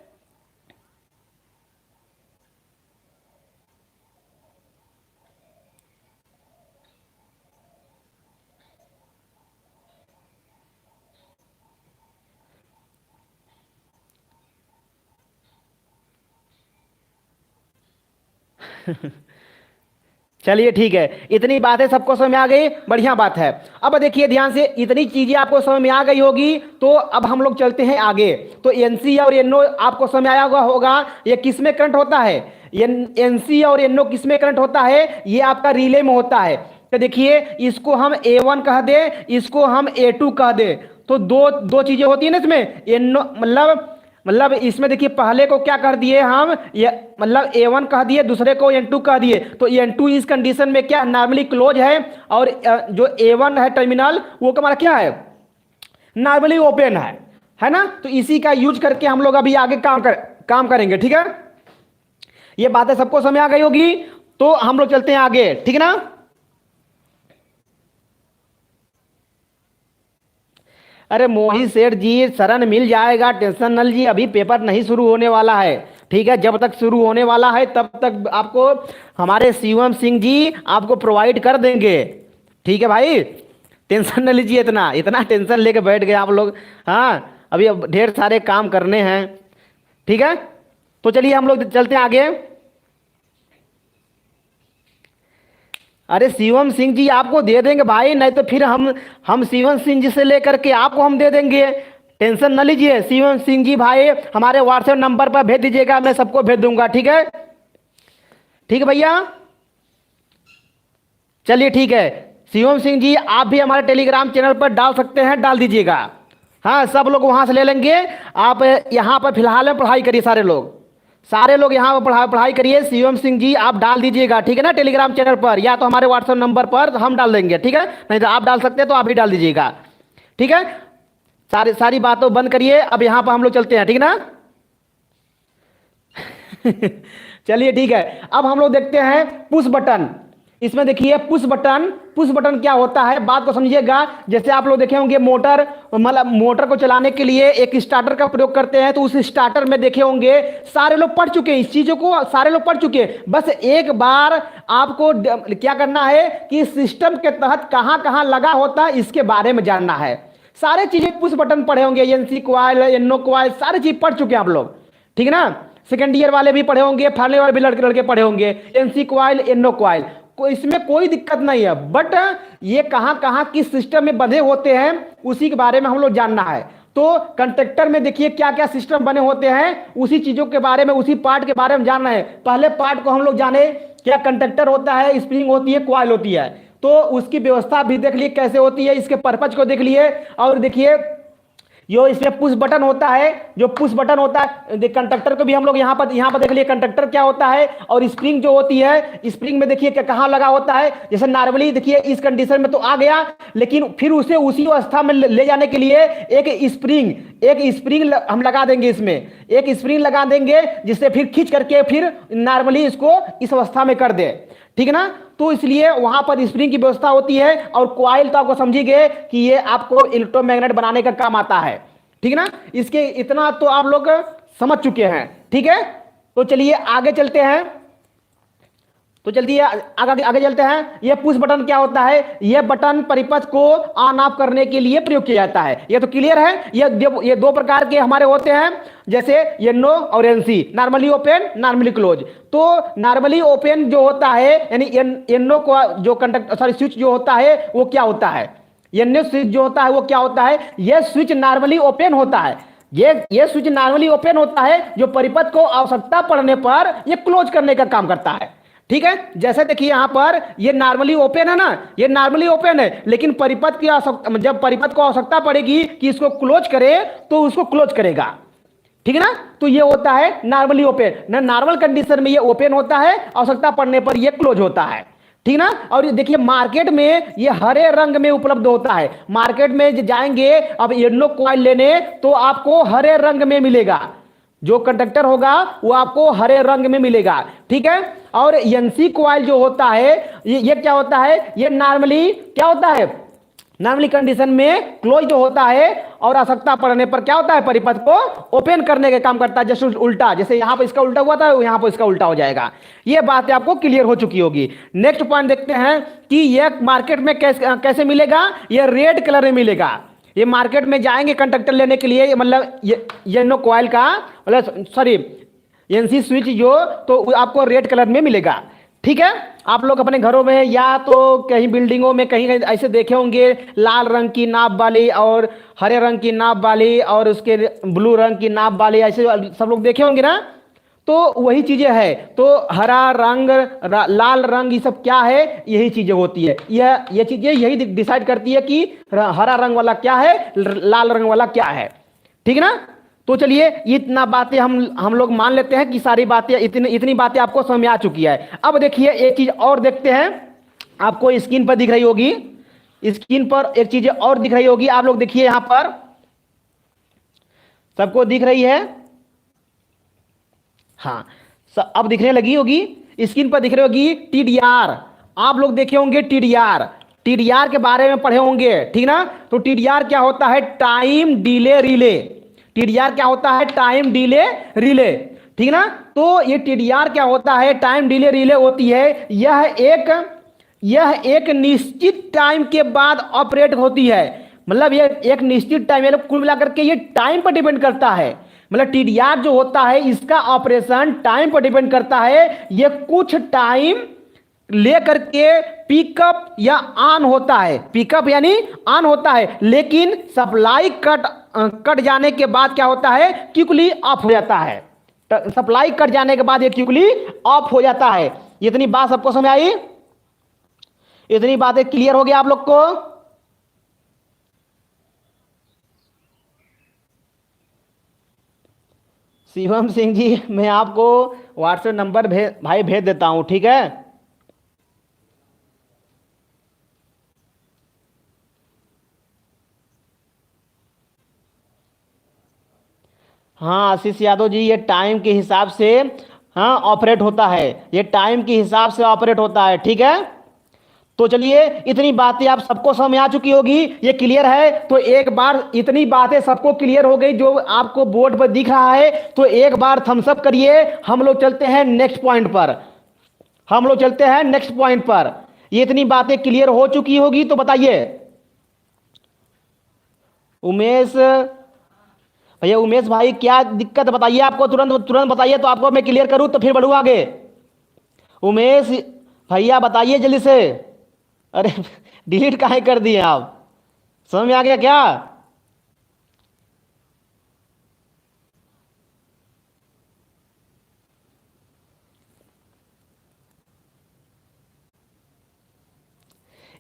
चलिए ठीक है, इतनी बातें सबको समझ में आ गई, बढ़िया बात है। अब देखिए ध्यान से, इतनी चीजें आपको समझ में आ गई होगी। तो अब हम लोग चलते हैं आगे। तो एनसी और एनओ आपको समझ आया होगा ये किस में करंट होता है। एनसी और एनओ किस में करंट होता है, ये आपका रिले में होता है। तो देखिए इसको हम A1 कह दे, इसको हम A2 कह दे। तो दो चीजें होती है ना इसमें, एनओ मतलब इसमें देखिए पहले को क्या कर दिए हम, ये मतलब A1 कह दिए, दूसरे को N2 कह दिए। तो N2 इस कंडीशन में क्या नॉर्मली क्लोज है, और जो A1 है टर्मिनल वो हमारा क्या है, नॉर्मली ओपन है ना। तो इसी का यूज करके हम लोग अभी आगे काम करेंगे, ठीक है। ये बातें सबको समझ आ गई होगी। तो हम लोग चलते हैं आगे, ठीक है ना। अरे मोहित सेठ जी, शरण मिल जाएगा, टेंशन न लीजिए, अभी पेपर नहीं शुरू होने वाला है, ठीक है। जब तक शुरू होने वाला है तब तक आपको हमारे शिवम सिंह जी आपको प्रोवाइड कर देंगे, ठीक है भाई। टेंशन न लीजिए, इतना टेंशन लेके बैठ गए आप लोग। हाँ, अभी अब ढेर सारे काम करने हैं, ठीक है। तो चलिए हम लोग चलते हैं आगे। अरे शिवम सिंह जी आपको दे देंगे भाई, नहीं तो फिर हम शिवम सिंह जी से लेकर के आपको हम दे देंगे। टेंशन न लीजिए, शिवम सिंह जी भाई हमारे व्हाट्सएप नंबर पर भेज दीजिएगा, मैं सबको भेज दूंगा, ठीक है। ठीक है भैया, चलिए ठीक है। शिवम सिंह जी आप भी हमारे टेलीग्राम चैनल पर डाल सकते हैं, डाल दीजिएगा। हाँ, सब लोग वहां से ले लेंगे। आप यहाँ पर फिलहाल में पढ़ाई करिए, सारे लोग यहाँ पर पढ़ाई करिए। शिवम सिंह जी आप डाल दीजिएगा, ठीक है ना, टेलीग्राम चैनल पर, या तो हमारे व्हाट्सएप नंबर पर हम डाल देंगे, ठीक है। नहीं तो आप डाल सकते हैं तो आप भी डाल दीजिएगा, ठीक है। सारी बातों बंद करिए, अब यहाँ पर हम लोग चलते हैं, ठीक है ना। चलिए ठीक है, अब हम लोग देखते हैं पुश बटन। इसमें देखिए पुश बटन क्या होता है, बात को समझिएगा। जैसे आप लोग देखे होंगे मोटर, मतलब मोटर को चलाने के लिए एक स्टार्टर का प्रयोग करते हैं। तो उस स्टार्टर में देखे होंगे सारे लोग पढ़ चुके हैं, इस चीजों को सारे लोग पढ़ चुके हैं। बस एक बार आपको क्या करना है कि सिस्टम के तहत कहां कहां लगा होता है इसके बारे में जानना है। सारे चीजें पुश बटन पढ़े होंगे, एनसी क्वाइल, एनओ क्वाइल, सारी चीज पढ़ चुके हैं आप लोग, ठीक है ना। सेकेंड ईयर वाले भी पढ़े होंगे, फाइनल वाले भी लड़के पढ़े होंगे, एनसी क्वाइल, एनओ क्वाइल, इसमें कोई दिक्कत नहीं है। बट ये कहां कहां किस सिस्टम में बंधे होते हैं उसी के बारे में हम लोग जानना है। तो कंडक्टर में देखिए क्या क्या सिस्टम बने होते हैं, उसी चीजों के बारे में, उसी पार्ट के बारे में जानना है। पहले पार्ट को हम लोग जाने, क्या कंडक्टर होता है, स्प्रिंग होती है, क्वाइल होती है। तो उसकी व्यवस्था भी देख लिए कैसे होती है, इसके पर्पज को देख लिए। और देखिए जो इसमें पुश बटन होता है, जो पुश बटन होता है, कंडक्टर को भी हम लोग यहाँ पर देख लिए कंडक्टर क्या होता है, और स्प्रिंग जो होती है, स्प्रिंग में देखिए कहाँ लगा होता है। जैसे नॉर्मली देखिए इस कंडीशन में तो आ गया, लेकिन फिर उसे उसी अवस्था में ले जाने के लिए एक स्प्रिंग हम लगा देंगे, इसमें एक स्प्रिंग लगा देंगे, जिससे फिर खींच करके फिर नॉर्मली इसको इस अवस्था में कर दे। ठीक है ना। तो इसलिए वहां पर स्प्रिंग की व्यवस्था होती है, और कॉइल तो आपको समझी गए कि ये आपको इलेक्ट्रोमैग्नेट बनाने का काम आता है। ठीक है ना। इसके इतना तो आप लोग समझ चुके हैं। ठीक है। तो चलिए आगे चलते हैं। तो चलती है आगे आगे चलते हैं। यह पुश बटन क्या होता है? यह बटन परिपथ को ऑन ऑफ करने के लिए प्रयोग किया जाता है। यह तो क्लियर है। ये दो प्रकार के हमारे होते हैं, जैसे एनो और NC, normally open normally close. तो नॉर्मली ओपन जो होता है, यानी एनो को जो स्विच जो होता है वो क्या होता है, एनो स्विच जो होता है वो क्या होता है, यह स्विच नॉर्मली ओपन होता है। ये स्विच नॉर्मली ओपन होता है, जो परिपथ को आवश्यकता पड़ने पर यह क्लोज करने का काम करता है। ठीक है। जैसे देखिए यहां पर ये नॉर्मली ओपन है ना, ये नॉर्मली ओपन है, लेकिन परिपथ की आवश्यकता, जब परिपथ को आवश्यकता पड़ेगी कि इसको क्लोज करे तो उसको क्लोज करेगा। ठीक है ना। तो ये होता है नॉर्मली ओपन ना, नॉर्मल कंडीशन में ये ओपन होता है, आवश्यकता पड़ने पर ये क्लोज होता है। ठीक ना। और ये देखिए मार्केट में ये हरे रंग में उपलब्ध होता है। मार्केट में जाएंगे अब येलो कॉइल लेने तो आपको हरे रंग में मिलेगा, जो कंडक्टर होगा वो आपको हरे रंग में मिलेगा। ठीक है। और एनसी कॉइल जो होता है, ये क्या होता है, ये नॉर्मली क्या होता है, नॉर्मली कंडीशन में क्लोज जो होता है, और आवश्यकता पड़ने पर क्या होता है, परिपथ को ओपन करने का काम करता है। जैसे उल्टा, जैसे यहां पर इसका उल्टा हुआ था, यहां पर इसका उल्टा हो जाएगा। ये बात आपको क्लियर हो चुकी होगी। नेक्स्ट पॉइंट देखते हैं कि यह मार्केट में कैसे मिलेगा। यह रेड कलर में मिलेगा। ये मार्केट में जाएंगे कंडक्टर लेने के लिए, मतलब ये नो कॉइल का, मतलब सॉरी एनसी स्विच जो, तो आपको रेड कलर में मिलेगा। ठीक है। आप लोग अपने घरों में या तो कहीं बिल्डिंगों में कहीं कहीं ऐसे देखे होंगे, लाल रंग की नाप वाली और हरे रंग की नाप वाली और उसके ब्लू रंग की नाप वाली, ऐसे सब लोग देखे होंगे ना। तो वही चीजें है। तो हरा रंग, लाल रंग, ये सब क्या है, यही चीजें होती है। ये चीजें यही डिसाइड करती है कि हरा रंग वाला क्या है, लाल रंग वाला क्या है। ठीक है ना। तो चलिए इतना बातें हम लोग मान लेते हैं कि सारी बातें इतनी बातें आपको समझ में आ चुकी है। अब देखिए एक चीज और देखते हैं। आपको स्क्रीन पर दिख रही होगी, स्क्रीन पर एक चीज और दिख रही होगी। आप लोग देखिए यहां पर सबको दिख रही है। हाँ, अब दिखने लगी होगी, स्क्रीन पर दिख रही होगी टीडीआर। आप लोग देखे होंगे टीडीआर, टीडीआर के बारे में पढ़े होंगे। ठीक ना। तो टीडीआर क्या होता है, टाइम डिले रिले। टीडीआर क्या होता है, टाइम डिले रिले। ठीक ना। तो ये टीडीआर क्या होता है, टाइम डिले रिले होती है। यह एक निश्चित टाइम के बाद ऑपरेट होती है। मतलब ये एक निश्चित टाइम, कुल मिलाकर के ये टाइम पर डिपेंड करता है। मतलब टीडीआर जो होता है इसका ऑपरेशन टाइम पर डिपेंड करता है। ये कुछ टाइम लेकर के पिकअप या ऑन होता है, पिकअप यानी ऑन होता है, लेकिन सप्लाई कट जाने के बाद क्या होता है, क्विकली ऑफ हो जाता है। सप्लाई कट जाने के बाद ये क्विकली ऑफ हो जाता है। इतनी बात सबको समझ आई? इतनी बातें क्लियर हो गई आप लोग को? शिवम सिंह जी, मैं आपको व्हाट्सएप नंबर भाई भेज देता हूं। ठीक है। हाँ आशीष यादव जी, ये टाइम के हिसाब से हाँ ऑपरेट होता है, ये टाइम के हिसाब से ऑपरेट होता है। ठीक है। तो चलिए इतनी बातें आप सबको समझ आ चुकी होगी, ये क्लियर है। तो एक बार इतनी बातें सबको क्लियर हो गई जो आपको बोर्ड पर दिख रहा है, तो एक बार थम्स अप करिए। हम लोग चलते हैं नेक्स्ट पॉइंट पर, हम लोग चलते हैं नेक्स्ट पॉइंट पर। ये इतनी बातें क्लियर हो चुकी होगी तो बताइए। उमेश भैया, उमेश भाई क्या दिक्कत बताइए, आपको तुरंत तुरंत बताइए तो आपको मैं क्लियर करूं तो फिर बढ़ूं आगे। उमेश भैया बताइए जल्दी से। अरे डिलीट काहे कर दिए आप, समझ में आ गया क्या?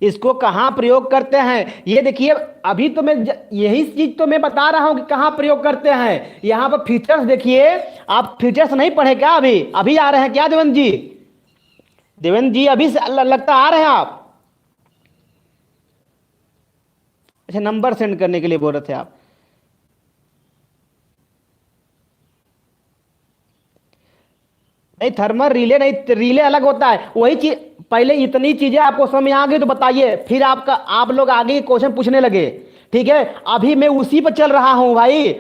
इसको कहाँ प्रयोग करते हैं ये देखिए। अभी तो मैं यही चीज तो मैं बता रहा हूं कि कहाँ प्रयोग करते हैं। यहां पर फीचर्स देखिए, आप फीचर्स नहीं पढ़े क्या? अभी अभी आ रहे हैं क्या देवेंद्र जी? देवेंद्र जी अभी से लगता आ रहे हैं आप। अच्छा, नंबर सेंड करने के लिए बोल रहे थे आप। नहीं, थर्मल रिले नहीं, रिले अलग होता है। वही चीज, पहले इतनी चीजें आपको समझ में आ गई तो बताइए, फिर आप लोग आगे क्वेश्चन पूछने लगे। ठीक है, अभी मैं उसी पर चल रहा हूं भाई,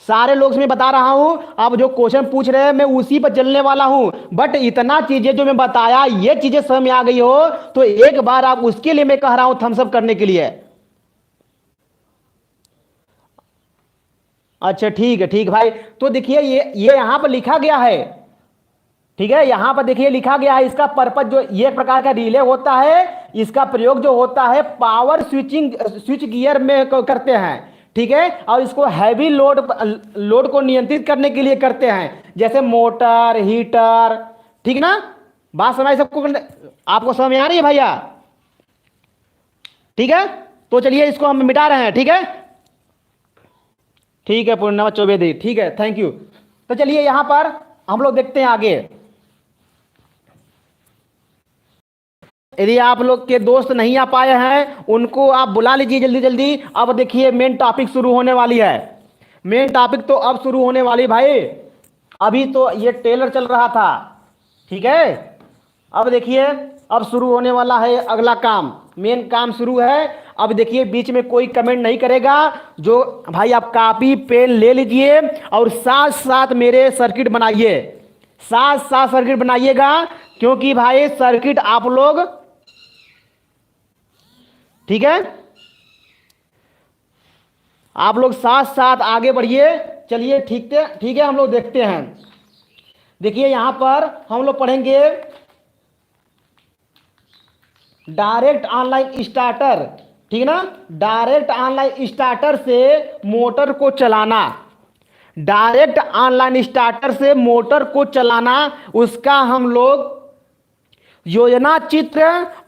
सारे लोग से मैं बता रहा हूं। अब जो क्वेश्चन पूछ रहे हैं मैं उसी पर चलने वाला हूं। बट इतना चीजें जो मैं बताया, ये चीजें समझ में आ गई हो तो एक बार आप उसके लिए मैं कह रहा हूं थम्स अप करने के लिए। अच्छा ठीक है, ठीक भाई। तो देखिए ये यहां पर लिखा गया है। ठीक है, यहां पर देखिए लिखा गया है इसका पर्पज, जो ये प्रकार का रिले होता है इसका प्रयोग जो होता है पावर स्विच गियर में करते हैं। ठीक है, और इसको हैवी लोड को नियंत्रित करने के लिए करते हैं, जैसे मोटर, हीटर। ठीक ना, बात समझ सबको? आपको समझ में आ रही है भैया? ठीक है, तो चलिए इसको हम मिटा रहे हैं। ठीक है, ठीक है पूर्णिमा चौबेदी, ठीक है, थैंक यू। तो चलिए यहां पर हम लोग देखते हैं आगे। यदि आप लोग के दोस्त नहीं आ पाए हैं उनको आप बुला लीजिए जल्दी जल्दी। अब देखिए मेन टॉपिक शुरू होने वाली है। मेन टॉपिक तो अब शुरू होने वाली भाई। अभी तो ये टेलर चल रहा था। ठीक है, अब देखिए अब शुरू होने वाला है अगला काम, मेन काम शुरू है। अब देखिए बीच में कोई कमेंट नहीं करेगा। जो भाई आप कॉपी पेन ले लीजिए और साथ साथ मेरे सर्किट बनाइए, साथ साथ सर्किट बनाइएगा। क्योंकि भाई सर्किट आप लोग, ठीक है, आप लोग साथ साथ आगे बढ़िए। चलिए ठीक है, ठीक है, हम लोग देखते हैं। देखिए यहां पर हम लोग पढ़ेंगे डायरेक्ट ऑनलाइन स्टार्टर। ठीक है ना, डायरेक्ट ऑनलाइन स्टार्टर से मोटर को चलाना, डायरेक्ट ऑनलाइन स्टार्टर से मोटर को चलाना, उसका हम लोग योजना चित्र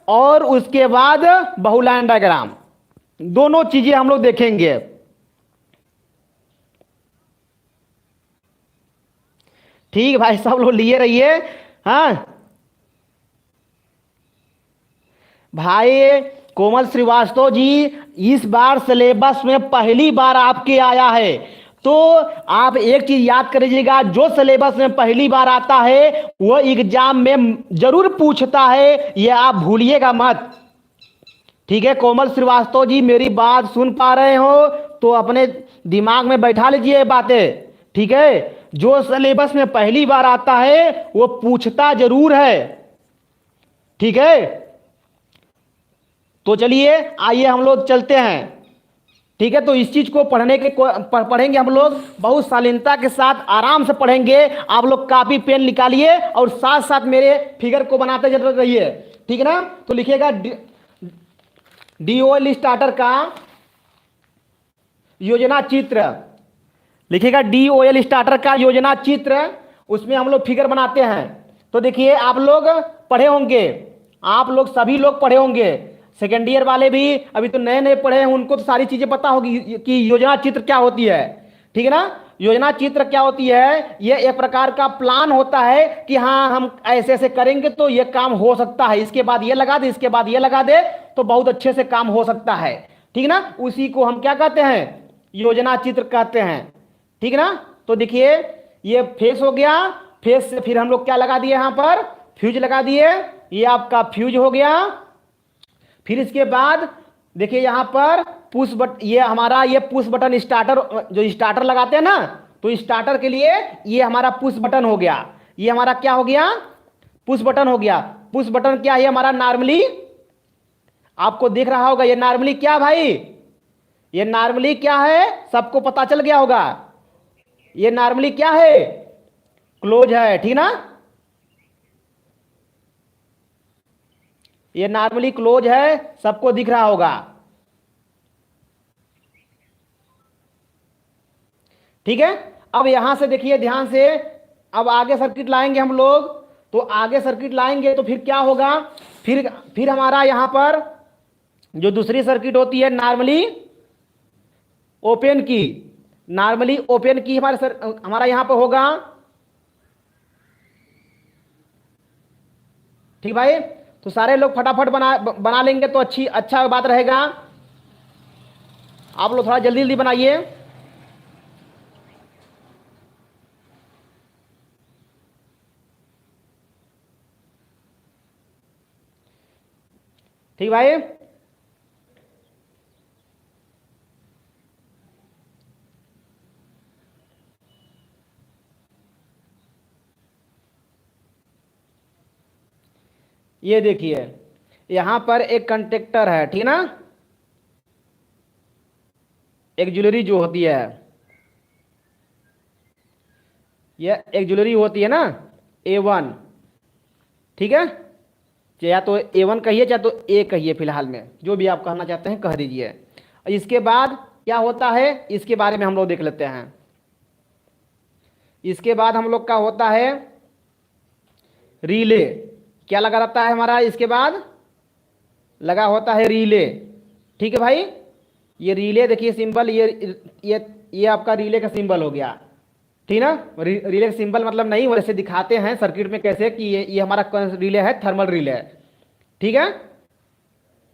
और उसके बाद बहुलाइन डायग्राम, दोनों चीजें हम लोग देखेंगे। ठीक भाई, सब लोग लिए रहिए। हाँ भाई, कोमल श्रीवास्तव जी इस बार सिलेबस में पहली बार आपके आया है। तो आप एक चीज याद करिएगा, जो सिलेबस में पहली बार आता है वो एग्जाम में जरूर पूछता है, ये आप भूलिएगा मत। ठीक है, कोमल श्रीवास्तव जी मेरी बात सुन पा रहे हो तो अपने दिमाग में बैठा लीजिए बातें। ठीक है, जो सिलेबस में पहली बार आता है वो पूछता जरूर है। ठीक है, तो चलिए आइए हम लोग चलते हैं। ठीक है, तो इस चीज को पढ़ेंगे हम लोग बहुत शालीनता के साथ, आराम से पढ़ेंगे। आप लोग कॉपी पेन निकालिए और साथ साथ मेरे फिगर को बनाते चल रहिए। ठीक है ना, तो लिखिएगा डीओएल स्टार्टर का योजना चित्र, लिखिएगा डीओएल स्टार्टर का योजना चित्र, उसमें हम लोग फिगर बनाते हैं। तो देखिए आप लोग पढ़े होंगे, आप लोग सभी लोग पढ़े होंगे, सेकेंड ईयर वाले भी अभी तो नए नए पढ़े हैं, उनको तो सारी चीजें पता होगी कि योजना चित्र क्या होती है। ठीक है ना, योजना चित्र क्या होती है? ये एक प्रकार का प्लान होता है कि हाँ हम ऐसे ऐसे करेंगे तो ये काम हो सकता है, इसके बाद ये लगा दे, इसके बाद ये लगा दे तो बहुत अच्छे से काम हो सकता है। ठीक है ना, उसी को हम क्या कहते हैं? योजना चित्र कहते हैं। ठीक है ना, तो देखिए ये फेस हो गया, फेस से फिर हम लोग क्या लगा दिए? यहां पर फ्यूज लगा दिए, ये आपका फ्यूज हो गया। फिर इसके बाद देखिए यहां पर पुश बटन, ये हमारा ये पुश बटन स्टार्टर, जो स्टार्टर लगाते हैं ना, तो स्टार्टर के लिए ये हमारा पुश बटन हो गया। ये हमारा क्या हो गया? पुश बटन हो गया। पुश बटन क्या है हमारा? नॉर्मली आपको दिख रहा होगा, ये नॉर्मली क्या भाई? ये नॉर्मली क्या है? सबको पता चल गया होगा, ये नॉर्मली क्या है? क्लोज है। ठीक ना, ये नॉर्मली क्लोज है, सबको दिख रहा होगा। ठीक है, अब यहां से देखिए ध्यान से, अब आगे सर्किट लाएंगे हम लोग। तो आगे सर्किट लाएंगे तो फिर क्या होगा? फिर हमारा यहां पर जो दूसरी सर्किट होती है नॉर्मली ओपन की, नॉर्मली ओपन की हमारा यहां पर होगा। ठीक भाई, तो सारे लोग फटाफट बना लेंगे तो अच्छा बात रहेगा। आप लोग थोड़ा जल्दी जल्दी बनाइए। ठीक भाई, ये देखिए यहां पर एक कंडक्टर है, ठीक ना, एक ज्वेलरी जो होती है, यह एक ज्वेलरी होती है ना A1, ठीक है, या तो A1 कहिए चाहे तो ए कहिए, फिलहाल में जो भी आप कहना चाहते हैं कह दीजिए। इसके बाद क्या होता है इसके बारे में हम लोग देख लेते हैं। इसके बाद हम लोग का होता है रिले। क्या लगा रहता है हमारा, इसके बाद लगा होता है रिले। ठीक है भाई, ये रिले देखिए सिंबल, ये आपका रिले का सिंबल हो गया, ठीक ना। रिले का सिंबल मतलब नहीं, वैसे दिखाते हैं सर्किट में कैसे कि ये हमारा रिले है, थर्मल रिले, ठीक है।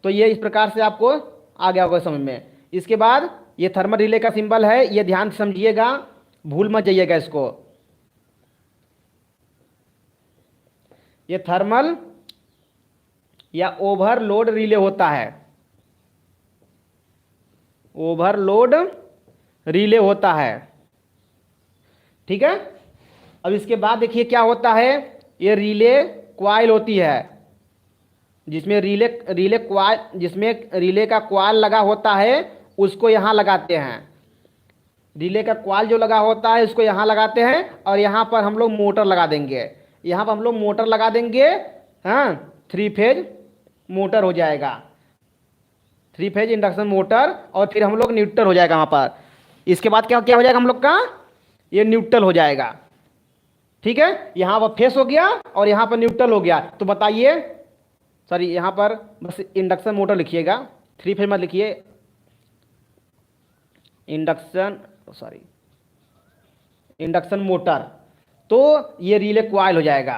तो ये इस प्रकार से आपको आ गया होगा समझ में। इसके बाद ये थर्मल रिले का सिंबल है, ये ध्यान से समझिएगा, भूल मत जाइएगा इसको। ये थर्मल या ओवरलोड रिले होता है, ओवरलोड रिले होता है, ठीक है। अब इसके बाद देखिए क्या होता है, ये रिले क्वाइल होती है, जिसमें रिले का क्वाइल लगा होता है, उसको यहां लगाते हैं। रिले का क्वाइल जो लगा होता है उसको यहां लगाते हैं, और यहां पर हम लोग मोटर लगा देंगे, यहां पर हम लोग मोटर लगा देंगे। हाँ, 3 फेज मोटर हो जाएगा, 3 फेज इंडक्शन मोटर, और फिर हम लोग न्यूट्रल हो जाएगा वहां पर। इसके बाद क्या क्या हो जाएगा हम लोग का, ये न्यूट्रल हो जाएगा, ठीक है। यहां पर फेस हो गया और यहां पर न्यूट्रल हो गया। तो बताइए, सॉरी यहां पर बस इंडक्शन मोटर लिखिएगा, 3 फेज मत लिखिए, इंडक्शन मोटर। तो ये रिले क्वाइल हो जाएगा,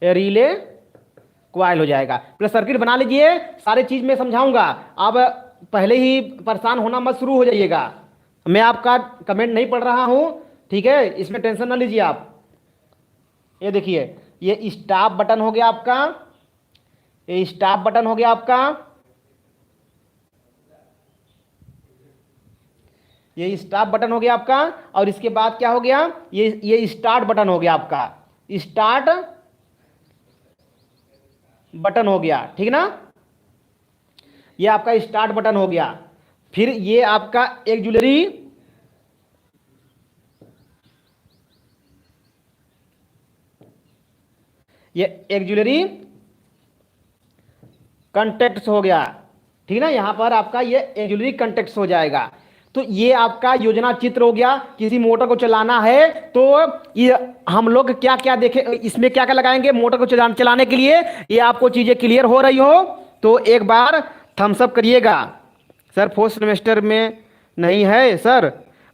ये रिले क्वाइल हो जाएगा। प्लस सर्किट बना लीजिए, सारे चीज में समझाऊंगा, आप पहले ही परेशान होना मत शुरू हो जाइएगा। मैं आपका कमेंट नहीं पढ़ रहा हूं, ठीक है, इसमें टेंशन ना लीजिए आप। ये देखिए, ये स्टॉप बटन हो गया आपका, ये स्टॉप बटन हो गया आपका, ये स्टॉप बटन हो गया आपका। और इसके बाद क्या हो गया, ये स्टार्ट बटन हो गया आपका, स्टार्ट बटन हो गया, ठीक ना, ये आपका स्टार्ट बटन हो गया। फिर ये आपका एक ज्वेलरी, ये एक ज्वेलरी कंटेक्ट हो गया, ठीक ना, यहां पर आपका ये एक ज्वेलरी कंटेक्ट हो जाएगा। तो ये आपका योजना चित्र हो गया। किसी मोटर को चलाना है तो ये हम लोग क्या क्या देखे, इसमें क्या क्या लगाएंगे मोटर को चलाने के लिए। ये आपको चीजें क्लियर हो रही हो तो एक बार थम्स अप करिएगा। सर 4th सेमेस्टर में नहीं है सर,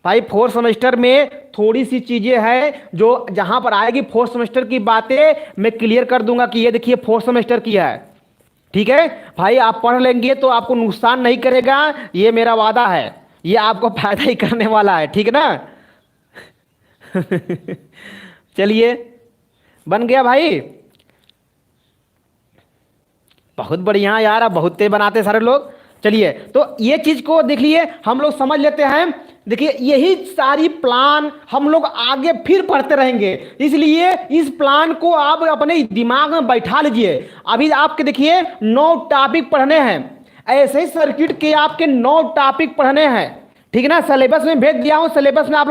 भाई 4th सेमेस्टर में थोड़ी सी चीजें हैं जो जहां पर आएगी 4th सेमेस्टर की बातें मैं क्लियर कर दूंगा कि ये देखिए 4th सेमेस्टर की है, ठीक है भाई। आप पढ़ लेंगे तो आपको नुकसान नहीं करेगा, ये मेरा वादा है, ये आपको फायदा ही करने वाला है, ठीक ना। चलिए, बन गया भाई, बहुत बढ़िया यार, अब बहुत तेज बनाते सारे लोग। चलिए, तो ये चीज को देख लिए, हम लोग समझ लेते हैं। देखिए यही सारी प्लान हम लोग आगे फिर पढ़ते रहेंगे, इसलिए इस प्लान को आप अपने दिमाग में बैठा लीजिए। अभी आपके देखिए 9 टॉपिक पढ़ने हैं, ऐसे सर्किट के आपके 9 टॉपिक पढ़ने हैं, ठीक है ना। सिलेबस में भेज दिया हूं, सिलेबस में आप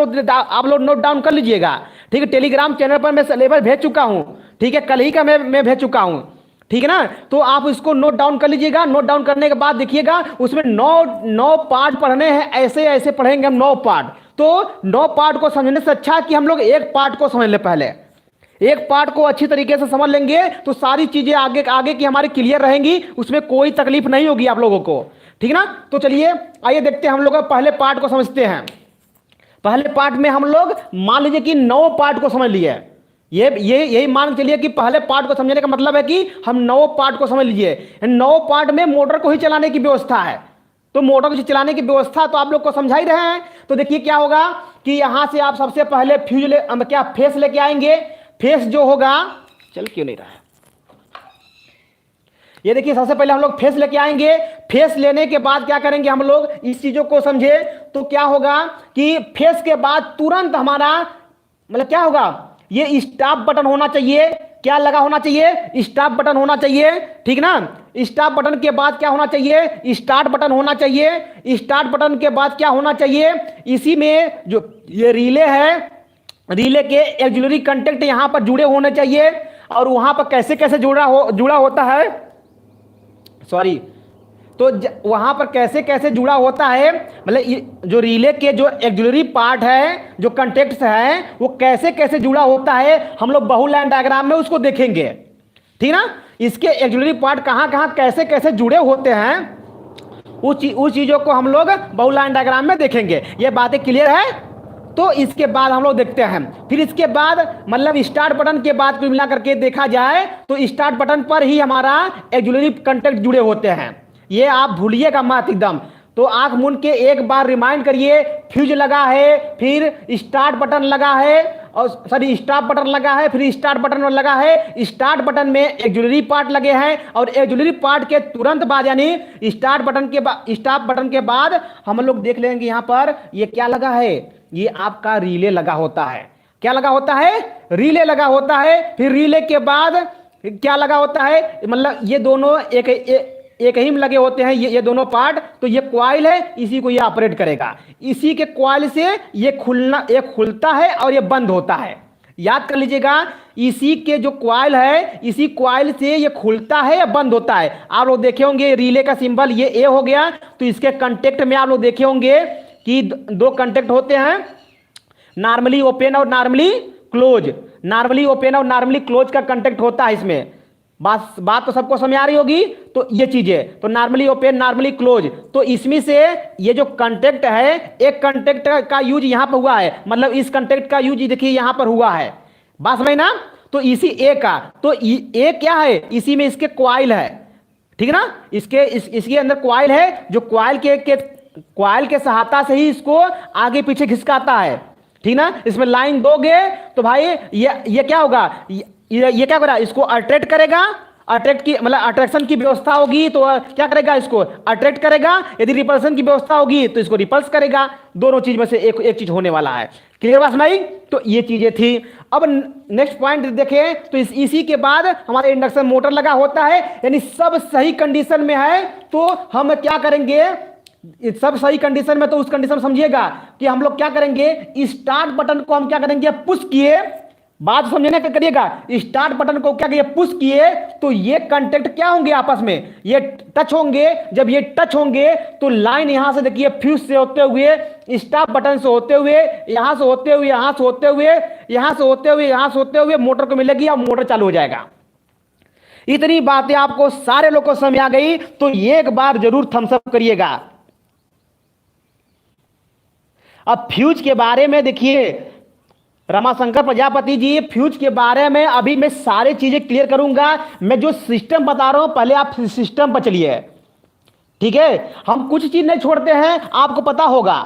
लोग नोट डाउन कर लीजिएगा, ठीक है। टेलीग्राम चैनल पर मैं सिलेबस भेज चुका हूं, ठीक है, कल ही का मैं भेज चुका हूं, ठीक है ना। तो आप इसको नोट डाउन कर लीजिएगा। नोट डाउन करने के बाद देखिएगा उसमें 9 पार्ट पढ़ने हैं, ऐसे ऐसे पढ़ेंगे हम 9 पार्ट। तो 9 पार्ट को समझने से अच्छा है कि हम लोग एक पार्ट को समझ ले पहले। एक पार्ट को अच्छी तरीके से समझ लेंगे तो सारी चीजें आगे आगे की हमारी क्लियर रहेंगी, उसमें कोई तकलीफ नहीं होगी आप लोगों को, ठीक ना। तो चलिए आइए देखते हैं, हम लोग पहले पार्ट को समझते हैं। पहले पार्ट में हम लोग मान लीजिए कि 9 पार्ट को समझ लिए। ये यही मान चलिए कि पहले पार्ट को समझने का मतलब है कि हम 9 पार्ट को समझ लीजिए। 9 पार्ट में मोटर को ही चलाने की व्यवस्था है, तो मोटर को चलाने की व्यवस्था तो आप लोग को समझा ही रहे हैं। तो देखिए क्या होगा कि यहां से आप सबसे पहले फेस लेके आएंगे। फेस जो होगा, चल क्यों नहीं रहा है, ये देखिए सबसे पहले हम लोग फेस लेके आएंगे। फेस लेने के बाद क्या करेंगे, हम लोग इस चीजों को समझे तो क्या होगा कि फेस के बाद तुरंत हमारा मतलब क्या होगा, ये स्टॉप बटन होना चाहिए। क्या लगा होना चाहिए, स्टॉप बटन होना चाहिए, ठीक ना। स्टॉप बटन के बाद क्या होना चाहिए, स्टार्ट बटन होना चाहिए। स्टार्ट बटन के बाद क्या होना चाहिए, इसी में जो ये रिले है, रिले के ऑक्सिलरी कांटेक्ट यहां पर जुड़े होने चाहिए। और वहां पर कैसे कैसे जुड़ा होता है, सॉरी, तो वहां पर कैसे कैसे जुड़ा होता है, मतलब जो रिले के जो ऑक्सिलरी पार्ट है, जो कंटेक्ट्स है, वो कैसे कैसे जुड़ा होता है, हम लोग बहु लाइन डायग्राम में उसको देखेंगे, ठीक ना। इसके ऑक्सिलरी पार्ट कहां कहां कैसे कैसे जुड़े होते हैं, उस चीजों को हम लोग बहु लाइन डायग्राम में देखेंगे। ये बातें क्लियर है। तो इसके बाद हम लोग देखते हैं, फिर इसके बाद मतलब स्टार्ट बटन के बाद कुल मिला करके देखा जाए तो स्टार्ट बटन पर ही हमारा ऑक्सिलरी कांटेक्ट जुड़े होते हैं। ये आप भूलिएगा मत एकदम। तो आंख मूंद के एक बार रिमाइंड करिए, फ्यूज लगा है, फिर स्टार्ट बटन लगा है, और सॉरी स्टॉप बटन लगा है, फिर स्टार्ट बटन लगा है। स्टार्ट बटन में ऑक्सिलरी पार्ट लगे हैं, और ऑक्सिलरी पार्ट के तुरंत बाद यानी स्टार्ट बटन के बाद, स्टॉप बटन के बाद हम लोग देख लेंगे यहां पर ये क्या लगा है, ये आपका रिले लगा होता है। क्या लगा होता है, रिले लगा होता है। फिर रिले के बाद क्या लगा होता है, मतलब ये दोनों एक ही में लगे होते हैं, ये दोनों पार्ट। तो ये कॉइल है, इसी को ये ऑपरेट करेगा। इसी के कॉइल से ये खुलता है और ये बंद होता है। याद कर लीजिएगा, इसी के जो कॉइल है, इसी कॉइल से ये खुलता है या बंद होता है। आप लोग देखे होंगे रिले का सिंबल ये ए हो गया, तो इसके कंटेक्ट में आप लोग देखे होंगे कि 2 कंटेक्ट होते हैं, नॉर्मली ओपन और नॉर्मली क्लोज। नॉर्मली ओपन और नॉर्मली क्लोज का कंटेक्ट होता है इसमें। बात तो सबको समझ आ रही होगी। तो ये चीजें तो नॉर्मली ओपन नॉर्मली क्लोज, तो इसमें से ये जो कंटेक्ट है, एक कंटेक्ट का यूज यहां पर हुआ है, मतलब इस कंटेक्ट का यूज देखिए यहां पर हुआ है, बात समझ ना। तो इसी ए का, तो ए क्या है, इसी में इसके कॉइल है, ठीक ना। इसके अंदर कॉइल है, जो कॉइल के सहायता से ही इसको आगे पीछे खिसकाता है, ठीक ना। इसमें लाइन दोगे तो भाई ये क्या होगा, ये क्या करेगा, इसको अट्रैक्ट करेगा। अट्रैक्ट की मतलब अट्रैक्शन की व्यवस्था होगी तो क्या करेगा, इसको अट्रैक्ट करेगा। यदि रिपल्सन की व्यवस्था होगी तो इसको रिपल्स करेगा। दोनों चीज में से एक चीज होने वाला है। क्लियर बात सुनाई। तो ये चीजें थी। अब नेक्स्ट पॉइंट देखें तो इसी के बाद हमारे इंडक्शन मोटर लगा होता है, यानी सब सही कंडीशन में है तो हम क्या करेंगे, सब सही कंडीशन में, तो उस कंडीशन समझिएगा कि हम लोग क्या करेंगे, स्टार्ट बटन को हम क्या करेंगे, पुश किए। बात समझने का करिएगा, स्टार्ट बटन को क्या किए, पुश किए, तो ये कांटेक्ट क्या होंगे आपस में, ये टच होंगे। जब ये टच होंगे तो लाइन यहां से देखिए फ्यूज से होते हुए, स्टॉप बटन से होते हुए, यहां से होते हुए, यहां से होते हुए, यहां से होते हुए, यहां से होते हुए मोटर को मिलेगी और मोटर चालू हो जाएगा। इतनी बातें आपको सारे लोग को समझ आ गई तो एक बार जरूर थम्स अप करिएगा। अब फ्यूज के बारे में देखिए, रमाशंकर प्रजापति जी, फ्यूज के बारे में अभी मैं सारी चीजें क्लियर करूंगा। मैं जो सिस्टम बता रहा हूं पहले आप सिस्टम पर चलिए, ठीक है। हम कुछ चीज नहीं छोड़ते हैं, आपको पता होगा।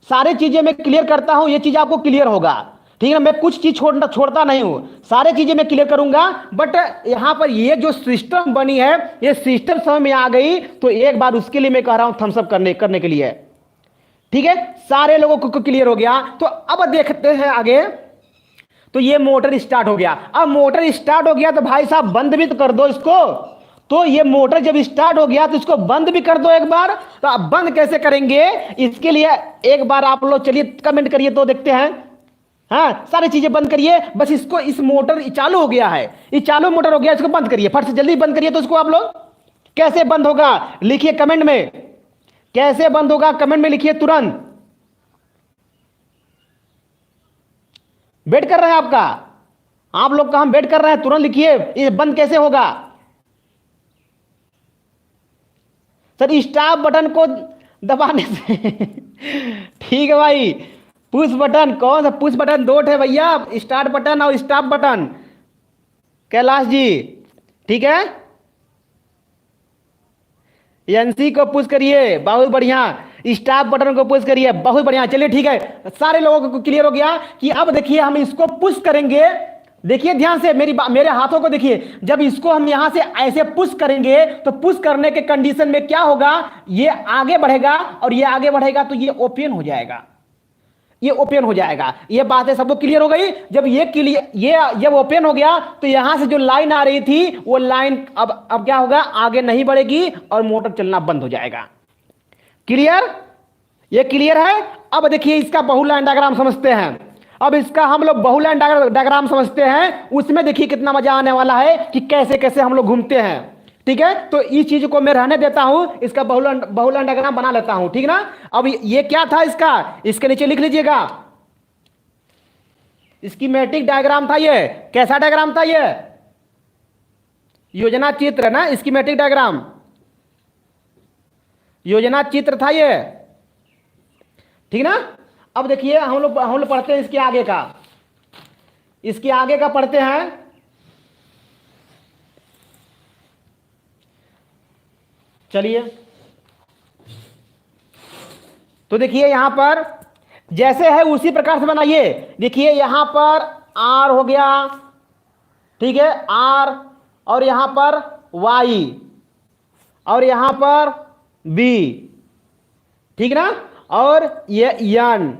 सारी चीजें मैं क्लियर करता हूं, ये चीज आपको क्लियर होगा, ठीक है। मैं कुछ चीज छोड़ता नहीं हूं, सारी चीजें मैं क्लियर करूंगा। बट यहां पर ये जो सिस्टम बनी है, ये सिस्टम समझ में आ गई तो एक बार उसके लिए मैं कह रहा हूं थम्स अप करने के लिए, ठीक है। सारे लोगों को क्लियर हो गया। तो अब देखते हैं आगे। तो ये मोटर स्टार्ट हो गया। अब मोटर स्टार्ट हो गया तो भाई साहब बंद भी तो कर दो इसको। तो ये मोटर जब स्टार्ट हो गया तो इसको बंद भी कर दो एक बार। तो अब बंद कैसे करेंगे, इसके लिए एक बार आप लोग चलिए कमेंट करिए तो देखते हैं। हाँ, सारी चीजें बंद करिए। बस इसको, इस मोटर चालू हो गया है, ये चालू मोटर हो गया, इसको बंद करिए, फट से जल्दी बंद करिए। तो इसको आप लोग कैसे बंद होगा लिखिए कमेंट में, कैसे बंद होगा कमेंट में लिखिए तुरंत। वेट कर रहे हैं आपका। आप लोग कहां वेट कर रहे हैं, तुरंत लिखिए, ये बंद कैसे होगा सर? स्टॉप बटन को दबाने से ठीक है भाई। पुश बटन, कौन सा पुश बटन? दो है भैया, स्टार्ट बटन और स्टॉप बटन। कैलाश जी ठीक है, एनसी को पुश करिए, बहुत बढ़िया। स्टॉप बटन को पुश करिए, बहुत बढ़िया। चलिए ठीक है, सारे लोगों को क्लियर हो गया कि अब देखिए हम इसको पुश करेंगे। देखिए ध्यान से, मेरे हाथों को देखिए। जब इसको हम यहां से ऐसे पुश करेंगे तो पुश करने के कंडीशन में क्या होगा, ये आगे बढ़ेगा और ये आगे बढ़ेगा तो ये ओपन हो जाएगा, ये ओपन हो जाएगा। ये बातें सबको क्लियर हो गई। जब ये क्लियर, ये जब ओपन हो गया तो यहां से जो लाइन आ रही थी वो लाइन अब क्या होगा, आगे नहीं बढ़ेगी और मोटर चलना बंद हो जाएगा। क्लियर? ये क्लियर है। अब देखिए इसका बहुलाइन डायग्राम समझते हैं। अब इसका हम लोग बहुलाइन डायग्राम समझते हैं, उसमें देखिए कितना मजा आने वाला है कि कैसे कैसे हम लोग घूमते हैं। ठीक है, तो इस चीज को मैं रहने देता हूं, इसका बहुलाइन डायग्राम बना लेता हूं, ठीक ना। अब ये क्या था इसका, इसके नीचे लिख लीजिएगा, स्कीमेटिक डायग्राम था ये। कैसा डायग्राम था ये? योजना चित्र ना, स्कीमेटिक डायग्राम, योजना चित्र था ये, ठीक ना। अब देखिए हम लोग पढ़ते हैं इसके आगे का, इसके आगे का पढ़ते हैं। चलिए, तो देखिए यहां पर जैसे है उसी प्रकार से बनाइए। देखिए यहां पर आर हो गया, ठीक है, आर, और यहां पर वाई, और यहां पर बी, ठीक ना, और ये एन।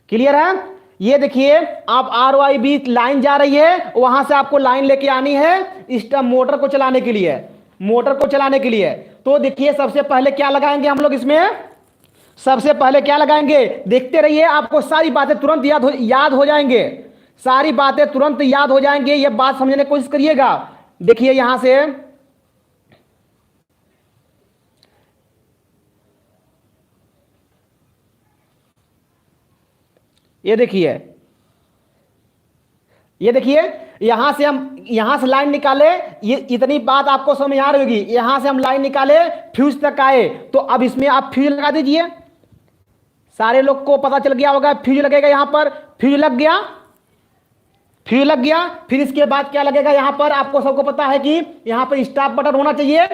क्लियर है? ये देखिए आप आर वाई बी लाइन जा रही है, वहां से आपको लाइन लेके आनी है इस मोटर को चलाने के लिए, मोटर को चलाने के लिए। तो देखिए सबसे पहले क्या लगाएंगे हम लोग इसमें, सबसे पहले क्या लगाएंगे, देखते रहिए, आपको सारी बातें तुरंत याद हो जाएंगे, सारी बातें तुरंत याद हो जाएंगे। ये बात समझने की कोशिश करिएगा। देखिए यहां से ये देखिए, ये देखिए यहां से हम, यहां से लाइन निकाले, ये इतनी बात आपको समझ आ रही होगी। यहां से हम लाइन निकाले, फ्यूज तक आए, तो अब इसमें आप फ्यूज लगा दीजिए। सारे लोग को पता चल गया होगा फ्यूज लगेगा, यहां पर फ्यूज लग गया, फ्यूज लग गया। फिर इसके बाद क्या लगेगा, यहां पर आपको सबको पता है कि यहां पर स्टॉप बटन होना चाहिए,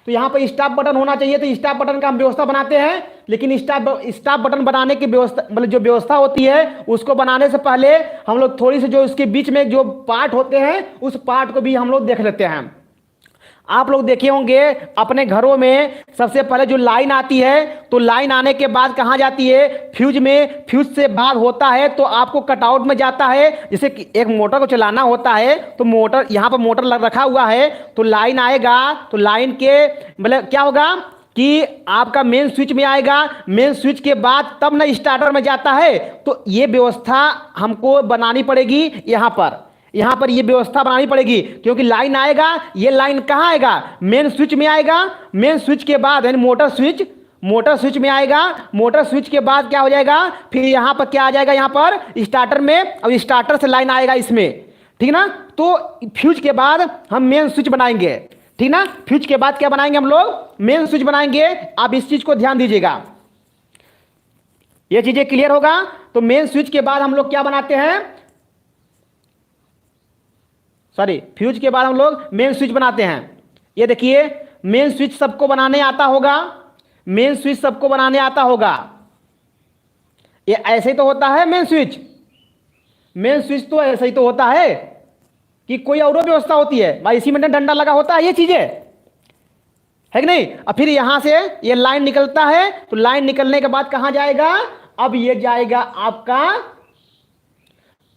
तो यहां पर स्टॉप बटन होना चाहिए। तो स्टॉप बटन का हम व्यवस्था बनाते हैं, लेकिन स्टॉप बटन बनाने की व्यवस्था, मतलब जो व्यवस्था होती है उसको बनाने से पहले हम लोग थोड़ी सी जो उसके बीच में जो पार्ट होते हैं उस पार्ट को भी हम लोग देख लेते हैं। आप लोग देखे होंगे अपने घरों में, सबसे पहले जो लाइन आती है तो लाइन आने के बाद कहां जाती है, फ्यूज में। फ्यूज से बाद होता है तो आपको कटआउट में जाता है। जैसे कि एक मोटर को चलाना होता है तो मोटर, यहां पर मोटर रखा हुआ है तो लाइन आएगा, तो लाइन के मतलब क्या होगा कि आपका मेन स्विच में आएगा, मेन स्विच के बाद तब ना स्टार्टर में जाता है। तो ये व्यवस्था हमको बनानी पड़ेगी, यहां पर ये व्यवस्था बनानी पड़ेगी, क्योंकि लाइन आएगा, ये लाइन कहां आएगा, मेन स्विच में आएगा। मेन स्विच के बाद यानी मोटर स्विच में आएगा। मोटर स्विच के बाद क्या हो जाएगा, फिर यहां पर क्या आ जाएगा, यहां पर स्टार्टर में, अब स्टार्टर से लाइन आएगा इसमें, ठीक ना। तो फ्यूज के बाद हम मेन स्विच बनाएंगे, ठीक ना। फ्यूज के बाद क्या बनाएंगे हम लोग, मेन स्विच बनाएंगे। आप इस चीज को ध्यान दीजिएगा, ये चीजें क्लियर होगा। तो मेन स्विच के बाद हम लोग क्या बनाते हैं, सॉरी, फ्यूज के बाद हम लोग मेन स्विच बनाते हैं। ये देखिए मेन स्विच सबको बनाने आता होगा, मेन स्विच सबको बनाने आता होगा। ये ऐसे ही तो होता है मेन स्विच, मेन स्विच तो ऐसे ही तो होता है कि कोई और व्यवस्था होती है भाई, इसी में डंडा लगा होता है, ये चीजें है कि नहीं। अब फिर यहां से ये लाइन निकलता है, तो लाइन निकलने के बाद कहां जाएगा, अब ये जाएगा आपका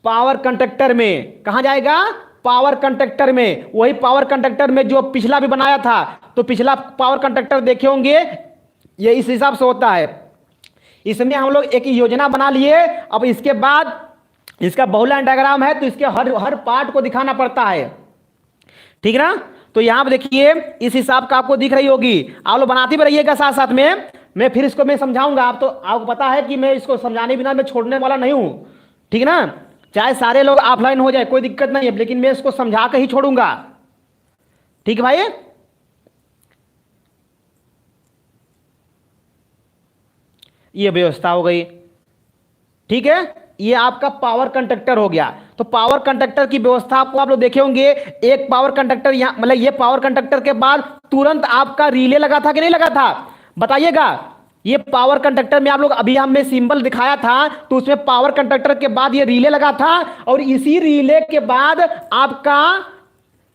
पावर कंडक्टर में। कहां जाएगा, पावर कंडक्टर में। वही पावर कंडक्टर में जो पिछला भी बनाया था, तो पिछला पावर कंडक्टर देखे होंगे, ये इस हिसाब से होता है। इसमें हम लोग एक योजना बना लिए। अब इसके बाद इसका बहुलाइन डायग्राम है, तो इसके हर पार्ट को दिखाना पड़ता है, ठीक ना। तो यहां पर देखिए इस हिसाब का आपको दिख रही होगी, आप लोग बनाते भी रहिएगा साथ साथ में। मैं फिर इसको मैं समझाऊंगा, आप तो आपको पता है कि मैं इसको समझाने बिना मैं छोड़ने वाला नहीं हूं, ठीक ना। चाहे सारे लोग ऑफलाइन हो जाए कोई दिक्कत नहीं है, लेकिन मैं इसको समझा के ही छोड़ूंगा। ठीक है भाई। ये व्यवस्था हो गई। ठीक है, ये आपका पावर कंडक्टर हो गया। तो पावर कंडक्टर की व्यवस्था आपको आप लोग देखे होंगे, एक पावर कंडक्टर यहां, मतलब ये पावर कंडक्टर के बाद तुरंत आपका रिले लगा था कि नहीं लगा था, बताइएगा। ये पावर कंडक्टर में आप लोग अभी हमने सिंबल दिखाया था, तो उसमें पावर कंडक्टर के बाद ये रिले लगा था, और इसी रिले के बाद आपका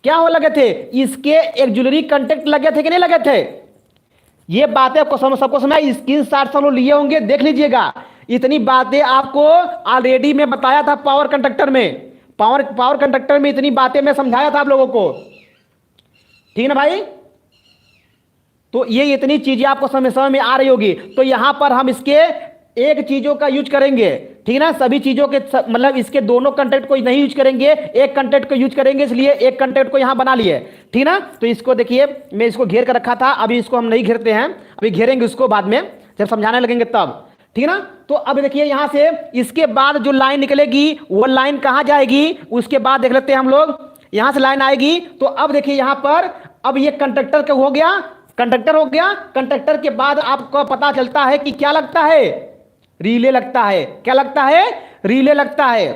क्या हो लगे थे, इसके एक्जुलरी कंडक्ट लगे थे कि नहीं लगे थे। ये बातें सबको समय स्क्रीन शॉट सब लोग लिए होंगे, देख लीजिएगा। इतनी बातें आपको ऑलरेडी मैं बताया था पावर कंडक्टर में, पावर कंडक्टर में इतनी बातें मैं समझाया था आप लोगों को। ठीक है ना भाई। तो ये इतनी चीजें आपको समझ में आ रही होगी। तो यहां पर हम इसके एक चीजों का यूज करेंगे, ठीक है ना, सभी चीजों के मतलब इसके दोनों कंटेंट को नहीं यूज करेंगे, एक कंटेंट को यूज करेंगे, इसलिए एक कंटेंट को यहां बना लिए। ठीक ना। तो इसको देखिए, मैं इसको घेर कर रखा था, अभी इसको हम नहीं घेरते हैं, अभी घेरेंगे उसको बाद में जब समझाने लगेंगे तब। ठीक ना। तो अब देखिए यहां से इसके बाद जो लाइन निकलेगी वो लाइन कहां जाएगी, उसके बाद देख लेते हैं हम लोग। यहां से लाइन आएगी, तो अब देखिए यहां पर अब ये कंडक्टर का हो गया, कंडक्टर हो गया। कंडक्टर के बाद आपको पता चलता है कि क्या लगता है, रिले लगता है। क्या लगता है, रिले लगता है।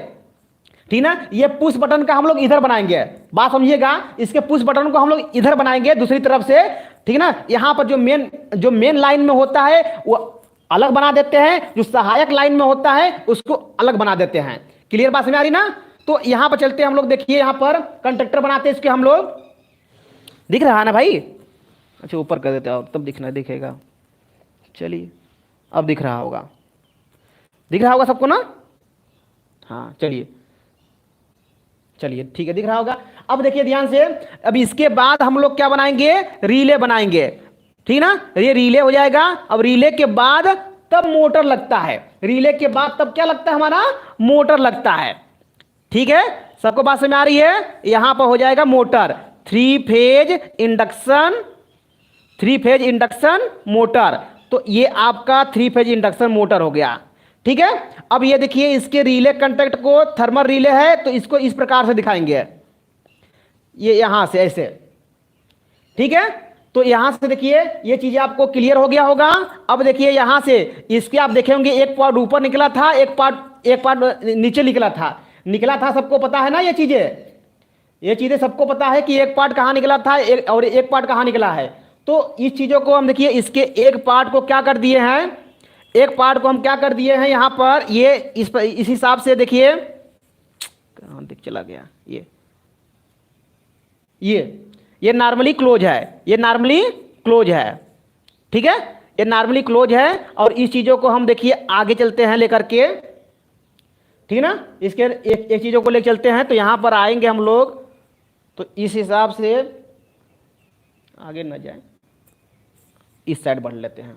ठीक ना। ये पुश बटन का हम लोग इधर बनाएंगे, बात समझिएगा। इसके पुश बटन को हम लोग इधर बनाएंगे दूसरी तरफ से। ठीक ना। यहां पर जो मेन लाइन में होता है वो अलग बना देते हैं, जो सहायक लाइन में होता है उसको अलग बना देते हैं। क्लियर बात समझ आ रही ना। तो यहां पर चलते हैं हम लोग, देखिए यहां पर कंडक्टर बनाते हैं इसके हम लोग, दिख रहा है ना भाई। अच्छा ऊपर कर देते हैं तब दिखेगा। चलिए अब दिख रहा होगा, दिख रहा होगा सबको ना। हाँ चलिए ठीक है, दिख रहा होगा। अब देखिए ध्यान से, अब इसके बाद हम लोग क्या बनाएंगे, रिले बनाएंगे। ठीक ना। ये रिले हो जाएगा। अब रिले के बाद तब मोटर लगता है, रिले के बाद तब क्या लगता है, हमारा मोटर लगता है। ठीक है, सबको बात समझ में आ रही है। यहां पर हो जाएगा motor, three phase induction motor. तो ये आपका थ्री फेज इंडक्शन मोटर हो गया। ठीक है। अब ये देखिए इसके रिले कंटेक्ट को थर्मल रिले है, तो इसको इस प्रकार से दिखाएंगे, ये यहां से ऐसे। ठीक है। तो यहां से देखिए ये चीजें आपको क्लियर हो गया होगा। अब देखिए यहां से इसके आप देखे होंगे, एक पार्ट ऊपर निकला था, एक पार्ट नीचे निकला था। सबको पता है ना ये चीजें सबको पता है कि एक पार्ट कहां निकला था और एक पार्ट कहां निकला है। तो इस चीजों को हम देखिए, इसके एक पार्ट को क्या कर दिए हैं, एक पार्ट को हम क्या कर दिए हैं यहां पर, ये इस हिसाब से देखिए कहां दिख चला गया, ये नॉर्मली क्लोज है, ये नॉर्मली क्लोज है। ठीक है, ये नॉर्मली क्लोज है। और इस चीजों को हम देखिए आगे चलते हैं लेकर के, ठीक है ना, इसके एक चीजों को लेकर चलते हैं। तो यहां पर आएंगे हम लोग, तो इस हिसाब से आगे न जाए, इस साइड बढ़ लेते हैं,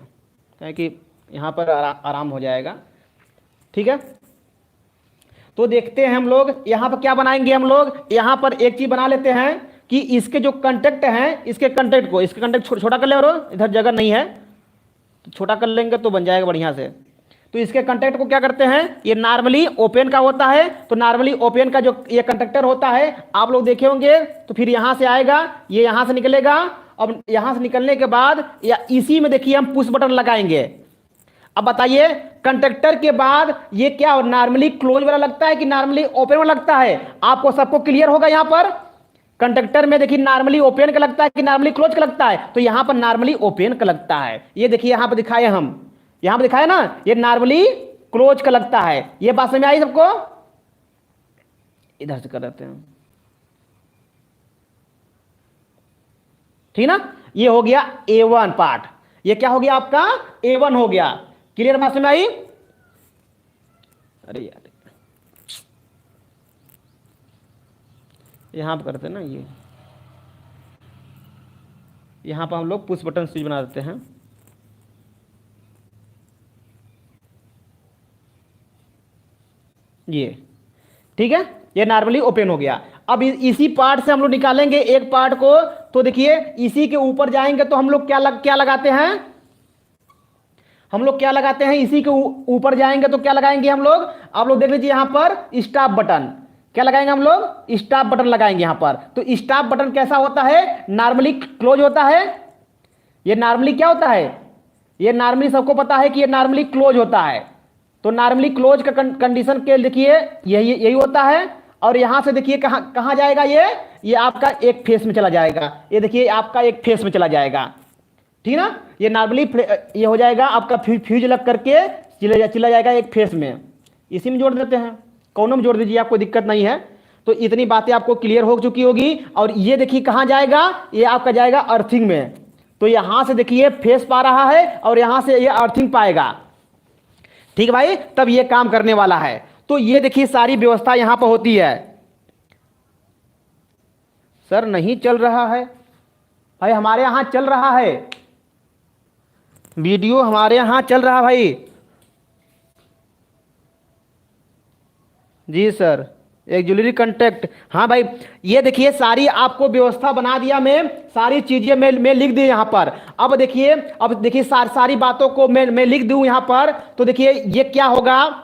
क्योंकि यहां पर आराम हो जाएगा। ठीक है। तो देखते हैं हम लोग यहां पर क्या बनाएंगे। हम लोग यहां पर एक चीज बना लेते हैं कि इसके जो कंटेक्ट हैं, इसके कंटेक्ट छोटा कर ले, और इधर जगह नहीं है तो छोटा कर लेंगे तो बन जाएगा बढ़िया से। तो इसके कंटेक्ट को क्या करते हैं, ये नॉर्मली ओपन का होता है। तो नॉर्मली ओपन का जो ये कंडक्टर होता है आप लोग देखे होंगे, तो फिर यहां से आएगा, ये यहां से निकलेगा। अब यहां से निकलने के बाद या इसी में देखिए हम पुश बटन लगाएंगे। अब बताइए कंडक्टर के बाद ये क्या नॉर्मली क्लोज वाला लगता है कि नॉर्मली ओपन वाला लगता है, आपको सबको क्लियर होगा। यहां पर कंडक्टर में देखिए नॉर्मली ओपन का लगता है कि नॉर्मली क्लोज का लगता है, तो यहां पर नॉर्मली ओपन का लगता है। ये देखिए यहां पर दिखाए, हम यहां पर दिखाए ना, ये नॉर्मली क्लोज का लगता है। ये बात समझ में आई सबको। इधर से कर देते हैं, ठीक ना। ये हो गया A1 पार्ट, ये क्या हो गया आपका A1 हो गया। क्लियर बात समझ में आई। अरे यार यहां पर करते हैं ना, ये यहां पर हम लोग पुश बटन स्विच बना देते हैं। ये ठीक है, ये नॉर्मली ओपन हो गया। अब इसी पार्ट से हम लोग निकालेंगे एक पार्ट को। तो देखिए इसी के ऊपर जाएंगे तो हम लोग क्या लगाते हैं, हम लोग क्या लगाते हैं, इसी के ऊपर जाएंगे तो क्या लगाएंगे हम लोग, आप लोग देख लीजिए यहां पर स्टॉप बटन, क्या लगाएंगे हम लोग, स्टॉप बटन लगाएंगे यहां पर। तो स्टॉप बटन कैसा होता है, नॉर्मली क्लोज होता है, ये नॉर्मली क्या होता है, ये नॉर्मली सबको पता है कि ये नॉर्मली क्लोज होता है। तो नॉर्मली क्लोज का कंडीशन के देखिए यही यही होता है। और यहां से देखिए कहां कहां जाएगा, ये आपका एक फेस में चला जाएगा, ये देखिए आपका एक फेस में चला जाएगा, ठीक ना। ये नॉर्मली ये हो जाएगा आपका फ्यूज लग करके चला जाएगा एक फेस में, इसी में जोड़ देते हैं, कौनों में जोड़ दीजिए, आपको दिक्कत नहीं है। तो इतनी बातें आपको क्लियर हो चुकी होगी। और ये देखिए कहां जाएगा, ये आपका जाएगा अर्थिंग में। तो यहां से देखिए फेस पा रहा है और यहां से ये अर्थिंग पाएगा, ठीक भाई, तब ये काम करने वाला है। तो ये देखिए सारी व्यवस्था यहां पर होती है। सर नहीं चल रहा है भाई, हमारे यहां चल रहा है, वीडियो हमारे यहां चल रहा भाई। जी सर, एक्जुलरी कंटेक्ट, हाँ भाई, ये देखिए सारी आपको व्यवस्था बना दिया मैं, सारी चीजें मैं लिख दी यहाँ पर। अब देखिए सारी बातों को मैं लिख दूँ यहाँ पर। तो देखिए ये क्या होगा,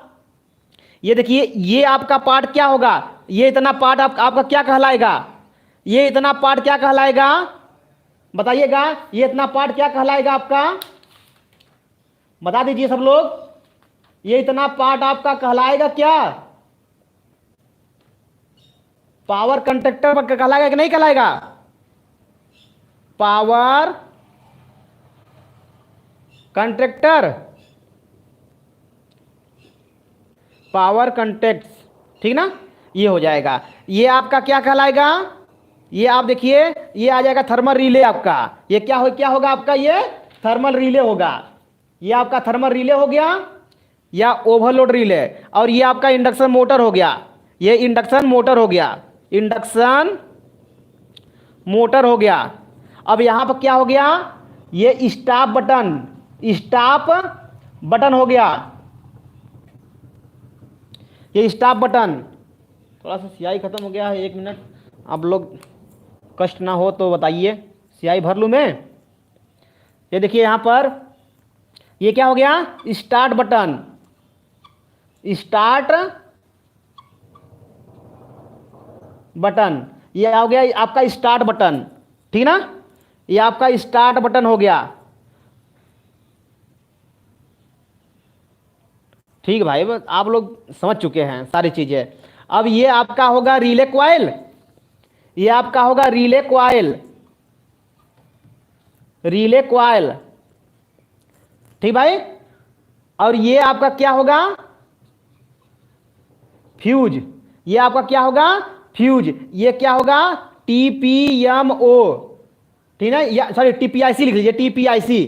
ये देखिए ये आपका पार्ट क्या होगा, ये इतना पार्ट आपका क्या कहलाएगा, ये इतना पार्ट क्या कहलाएगा, बताइएगा, ये इतना पार्ट क्या कहलाएगा आपका, बता दीजिए सब लोग, ये इतना पार्ट आपका कहलाएगा क्या, पावर कंडक्टर कहलाएगा कि नहीं कहलाएगा, पावर कंडक्टर, पावर कंटेक्ट, ठीक ना, ये हो जाएगा। ये आपका क्या कहलाएगा, ये आप देखिए ये आ जाएगा थर्मल रिले आपका, ये क्या होगा आपका, ये थर्मल रिले होगा, ये आपका थर्मल रिले हो गया या ओवरलोड रिले। और ये आपका इंडक्शन मोटर हो गया, ये इंडक्शन मोटर हो गया, इंडक्शन मोटर हो गया। अब यहां पर क्या हो गया, ये स्टॉप बटन हो गया, ये स्टॉप बटन। थोड़ा सा स्याही खत्म हो गया है, 1 मिनट, आप लोग कष्ट ना हो तो बताइए, स्याही भर लूं मैं। ये देखिए यहां पर ये क्या हो गया, स्टार्ट बटन, स्टार्ट बटन, ये हो गया आपका स्टार्ट बटन, ठीक ना, ये आपका स्टार्ट बटन हो गया, ठीक भाई, आप लोग समझ चुके हैं सारी चीजें। अब ये आपका होगा रिले क्वाइल, ये आपका होगा रिले क्वाइल, रिले क्वाइल, ठीक भाई। और ये आपका क्या होगा, फ्यूज, ये आपका क्या होगा, फ्यूज, ये क्या होगा, TPMO, ठीक है, या सॉरी TPIC लिख लीजिए, TPIC,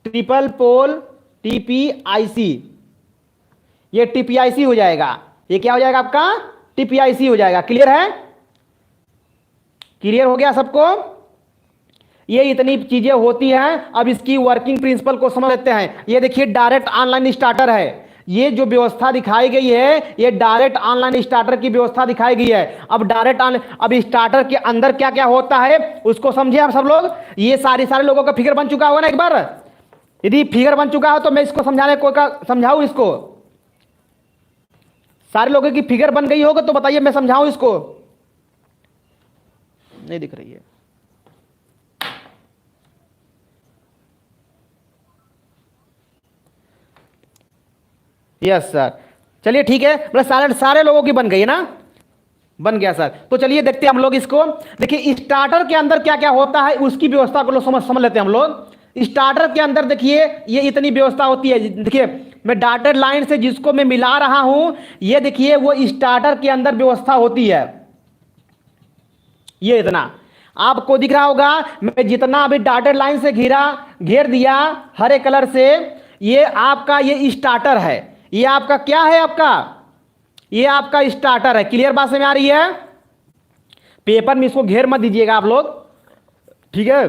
ट्रिपल पोल TPIC, ये TPIC हो जाएगा, ये क्या हो जाएगा आपका, TPIC हो जाएगा। क्लियर है, क्लियर हो गया सबको, ये इतनी चीजें होती हैं। अब इसकी वर्किंग प्रिंसिपल को समझ लेते हैं। ये देखिए डायरेक्ट ऑनलाइन स्टार्टर है, ये जो व्यवस्था दिखाई गई है ये डायरेक्ट ऑनलाइन स्टार्टर की व्यवस्था दिखाई गई है। अब डायरेक्ट ऑनलाइन, अब स्टार्टर के अंदर क्या क्या होता है उसको समझिए आप सब लोग। ये सारे लोगों का फिगर बन चुका होगा ना, एक बार यदि फिगर बन चुका हो तो मैं इसको समझाने को समझाऊं, इसको सारे लोगों की फिगर बन गई होगा तो बताइए मैं समझाऊं इसको, नहीं दिख रही है, यस सर, चलिए ठीक है, मतलब सारे लोगों की बन गई है ना, बन गया सर। तो चलिए देखते हैं हम लोग इसको। देखिए स्टार्टर के अंदर क्या क्या होता है उसकी व्यवस्था को लोग समझ लेते हैं हम लोग। स्टार्टर के अंदर देखिए ये इतनी व्यवस्था होती है, देखिए मैं डॉटेड लाइन से जिसको मैं मिला रहा हूं, ये देखिए वो स्टार्टर के अंदर व्यवस्था होती है। ये इतना आपको दिख रहा होगा, मैं जितना अभी डॉटेड लाइन से घेर दिया हरे कलर से, ये आपका ये स्टार्टर है, ये आपका क्या है, आपका ये आपका स्टार्टर है। क्लियर बात समझ में आ रही है, पेपर में इसको घेर मत दीजिएगा आप लोग, ठीक है,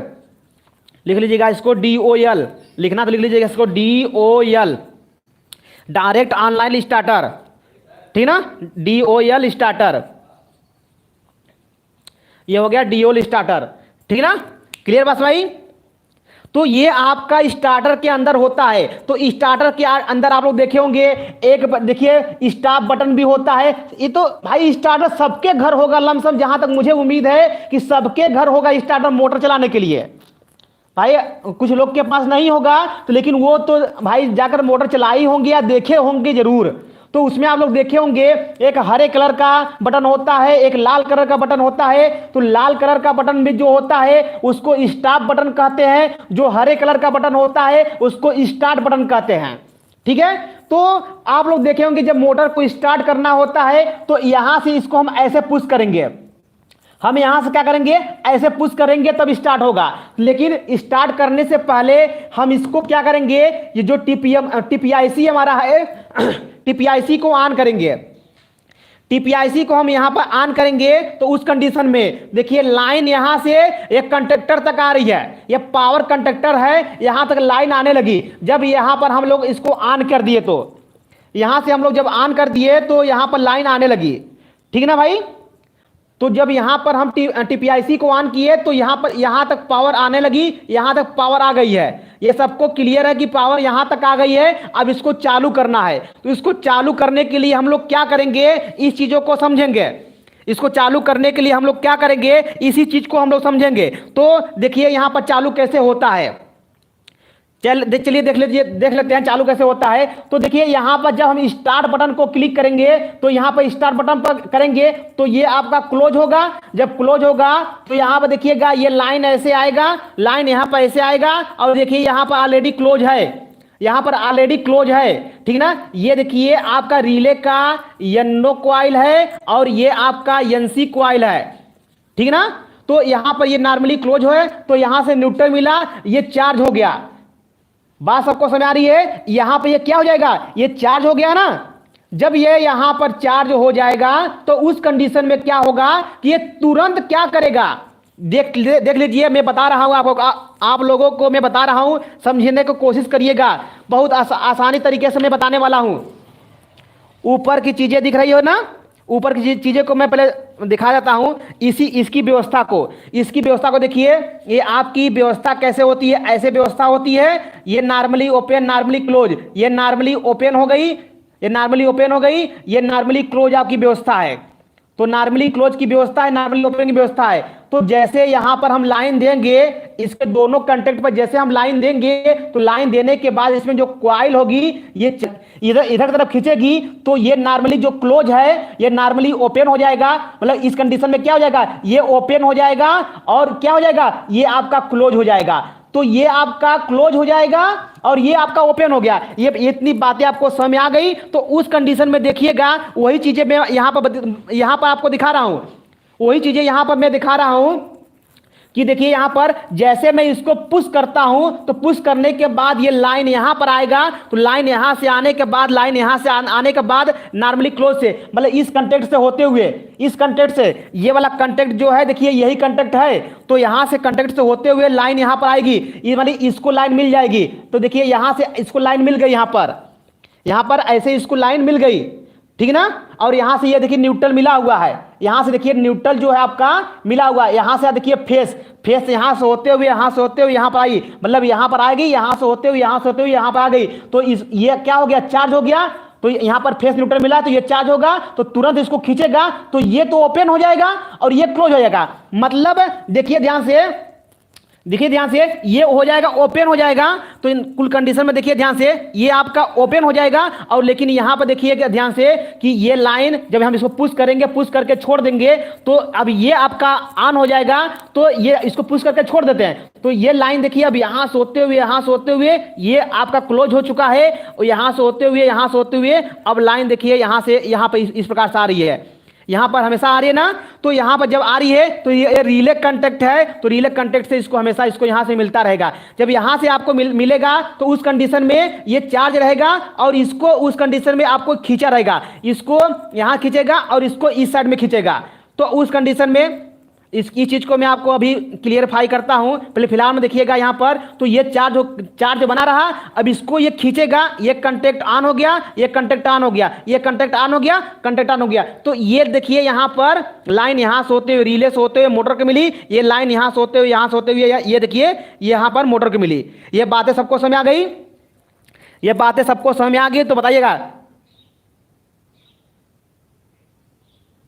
लिख लीजिएगा इसको DOL, लिखना तो लिख लीजिएगा इसको DOL, डायरेक्ट ऑनलाइन स्टार्टर, ठीक ना, DOL स्टार्टर, ये हो गया DOL स्टार्टर, ठीक ना, क्लियर बात भाई। तो ये आपका स्टार्टर के अंदर होता है। तो स्टार्टर के अंदर आप लोग देखे होंगे एक देखिए स्टॉप बटन भी होता है। ये तो भाई स्टार्टर सबके घर होगा लमसम, जहां तक मुझे उम्मीद है कि सबके घर होगा स्टार्टर मोटर चलाने के लिए। भाई कुछ लोग के पास नहीं होगा तो लेकिन वो तो भाई जाकर मोटर चलाई होंगे या देखे होंगे जरूर। तो उसमें आप लोग देखे होंगे एक हरे कलर का बटन होता है, एक लाल कलर का बटन होता है। तो लाल कलर का बटन भी जो होता है उसको स्टॉप बटन कहते हैं, जो हरे कलर का बटन होता है उसको स्टार्ट बटन कहते हैं। ठीक है, तो आप लोग देखे होंगे जब मोटर को स्टार्ट करना होता है तो यहां से इसको हम ऐसे पुश करेंगे, हम यहां से क्या करेंगे ऐसे पुश करेंगे तब स्टार्ट होगा। लेकिन स्टार्ट करने से पहले हम इसको क्या करेंगे, ये जो टीपीआईसी हमारा है टीपीआईसी को ऑन करेंगे। टीपीआईसी को हम यहां पर ऑन करेंगे तो उस कंडीशन में देखिए लाइन यहां से एक कंडक्टर तक आ रही है, ये पावर कंडक्टर है, यहां तक लाइन आने लगी। जब यहां पर हम लोग इसको ऑन कर दिए तो यहां से हम लोग जब ऑन कर दिए तो यहां पर लाइन आने लगी। ठीक है ना भाई, तो जब यहां पर हम टीपीआईसी को ऑन किए तो यहां तक पावर आने लगी, यहां तक पावर आ गई है। ये सबको क्लियर है कि पावर यहां तक आ गई है। अब इसको चालू करना है, तो इसको चालू करने के लिए हम लोग क्या करेंगे, इस चीजों को समझेंगे। इसको चालू करने के लिए हम लोग क्या करेंगे, इसी चीज को हम लोग समझेंगे। तो देखिए यहां पर चालू कैसे होता है, चलिए देख लेते हैं चालू कैसे होता है। तो देखिए यहां पर जब हम स्टार्ट बटन को क्लिक करेंगे तो यहां पर स्टार्ट बटन पर करेंगे तो ये आपका क्लोज होगा। जब क्लोज होगा तो यहां पर देखिएगा ये लाइन ऐसे आएगा, लाइन यहां पर ऐसे आएगा और देखिए यहां पर ऑलरेडी क्लोज है, यहां पर ऑलरेडी क्लोज है। ठीक ना, ये देखिए आपका रिले का NO कॉइल है और ये आपका NC कॉइल है। ठीक ना, तो यहां पर ये नॉर्मली क्लोज है तो यहां से न्यूट्रल मिला, ये चार्ज हो गया। बात सबको समझ आ रही है, यहां पे ये क्या हो जाएगा, ये चार्ज हो गया ना। जब ये यहां पर चार्ज हो जाएगा तो उस कंडीशन में क्या होगा कि ये तुरंत क्या करेगा, देख लीजिए, मैं बता रहा हूं आपको, आप लोगों को मैं बता रहा हूं, समझने की कोशिश करिएगा। बहुत आसानी तरीके से मैं बताने वाला हूं। ऊपर की चीजें दिख रही हो ना, ऊपर की चीजें को मैं पहले दिखा देता हूं। इसकी व्यवस्था को देखिए, ये आपकी व्यवस्था कैसे होती है, ऐसे व्यवस्था होती है। ये नॉर्मली ओपन, नॉर्मली क्लोज, ये नॉर्मली ओपन हो गई, ये नॉर्मली ओपन हो गई, ये नॉर्मली क्लोज आपकी व्यवस्था है। तो नॉर्मली क्लोज की व्यवस्था है, नॉर्मली ओपन की व्यवस्था है। तो जैसे यहां पर हम लाइन देंगे, इसके दोनों कंटेक्ट पर जैसे हम लाइन देंगे तो लाइन देने के बाद इसमें जो कॉइल होगी ये इधर तरफ खींचेगी तो ये नॉर्मली जो क्लोज है ये नॉर्मली ओपन हो जाएगा। मतलब इस कंडीशन में क्या हो जाएगा, ये ओपन हो जाएगा और क्या हो जाएगा, ये आपका क्लोज हो जाएगा। तो ये आपका क्लोज हो जाएगा और ये आपका ओपन हो गया। ये इतनी बातें आपको समझ आ गई। तो उस कंडीशन में देखिएगा वही चीजें मैं यहां पर आपको दिखा रहा हूं, वही चीजें यहां पर मैं दिखा रहा हूं कि देखिए यहां पर जैसे मैं इसको पुश करता हूं तो पुश करने के बाद ये लाइन यहां पर आएगा। तो लाइन यहां से आने के बाद, लाइन यहां से आने के बाद नॉर्मली क्लोज से, मतलब इस कंटेक्ट से होते हुए, इस कंटेक्ट से, ये वाला कंटेक्ट जो है देखिए यही कंटेक्ट है। तो यहां से कंटेक्ट से होते हुए लाइन यहां पर आएगी, ये वाली इसको लाइन मिल जाएगी। तो देखिए यहां से इसको लाइन मिल गई, यहां पर ऐसे इसको लाइन मिल गई। ठीक ना, और यहां से ये देखिए न्यूट्रल मिला हुआ है, यहां से देखिए न्यूट्रल जो है आपका मिला हुआ है। यहां से देखिए फेस यहां से होते हुए यहां पर आई, मतलब यहां पर आएगी, यहां से होते हुए यहां पर आ गई। तो ये क्या हो गया, चार्ज हो गया। तो यहां पर फेस न्यूट्रल मिला तो ये चार्ज होगा, तो तुरंत इसको खींचेगा तो ये तो ओपन हो जाएगा और ये क्लोज हो जाएगा। मतलब देखिए ध्यान से, ये हो जाएगा, ओपन हो जाएगा। तो इन कुल कंडीशन में देखिए ध्यान से, ये आपका ओपन हो जाएगा। और लेकिन यहां पर देखिए ध्यान से कि ये लाइन जब हम इसको पुश करेंगे, पुश करके छोड़ देंगे तो अब ये आपका ऑन हो जाएगा। तो ये इसको पुश करके छोड़ देते हैं तो ये लाइन देखिए अब यहां से होते हुए ये आपका क्लोज हो चुका है। और यहां से होते हुए अब लाइन देखिए यहां से यहां पर इस प्रकार से आ रही है, यहां पर हमेशा आ रही है ना। तो यहां पर जब आ रही है तो ये रिले कंटेक्ट है, तो रिले कंटेक्ट से इसको हमेशा इसको यहां से मिलता रहेगा। जब यहां से आपको मिलेगा तो उस कंडीशन में ये चार्ज रहेगा और इसको उस कंडीशन में आपको खींचा रहेगा, इसको यहां खींचेगा और इसको इस साइड में खींचेगा। तो उस कंडीशन में इस चीज़ को मैं आपको अभी क्लियरफाई करता हूं। पहले फिलहाल में देखिएगा यहाँ पर, तो ये चार्ज बना रहा। अब इसको ये खींचेगा, ये कंटेक्ट ऑन हो गया, ये कंटेक्ट ऑन हो गया, ये कंटेक्ट ऑन हो गया, कंटेक्ट ऑन हो गया। तो ये देखिए यहाँ पर लाइन यहाँ से होते हुए, रिले से होते हुए मोटर को मिली, ये लाइन यहाँ से होते हुए, यहाँ से होते हुए, ये देखिए यहाँ पर मोटर को मिली। ये बातें सबको समझ आ गई? ये बातें सबको समझ में आ गई तो बताइएगा।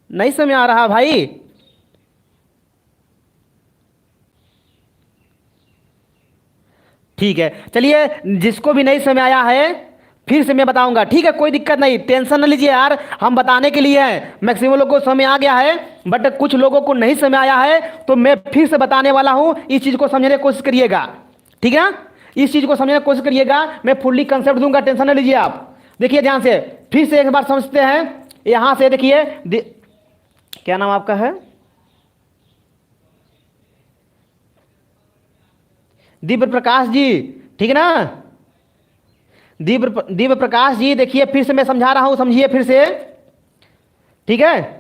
नहीं समझ आ रहा भाई? ठीक है, चलिए जिसको भी नहीं समझ आया है फिर से मैं बताऊंगा, ठीक है? कोई दिक्कत नहीं, टेंशन न लीजिए यार, हम बताने के लिए हैं। मैक्सिमम लोगों को समझ आ गया है, बट कुछ लोगों को नहीं समझ आया है, तो मैं फिर से बताने वाला हूं। इस चीज को समझने की कोशिश करिएगा, ठीक है? इस चीज को समझने की कोशिश करिएगा, मैं फुल्ली कंसेप्ट दूंगा, टेंशन न लीजिए आप। देखिए ध्यान से, फिर से एक बार समझते हैं। यहां से देखिए, क्या नाम आपका है? दिव्य प्रकाश जी, ठीक है ना? दिव्य प्रकाश जी, देखिए फिर से मैं समझा रहा हूं, समझिए फिर से, ठीक है?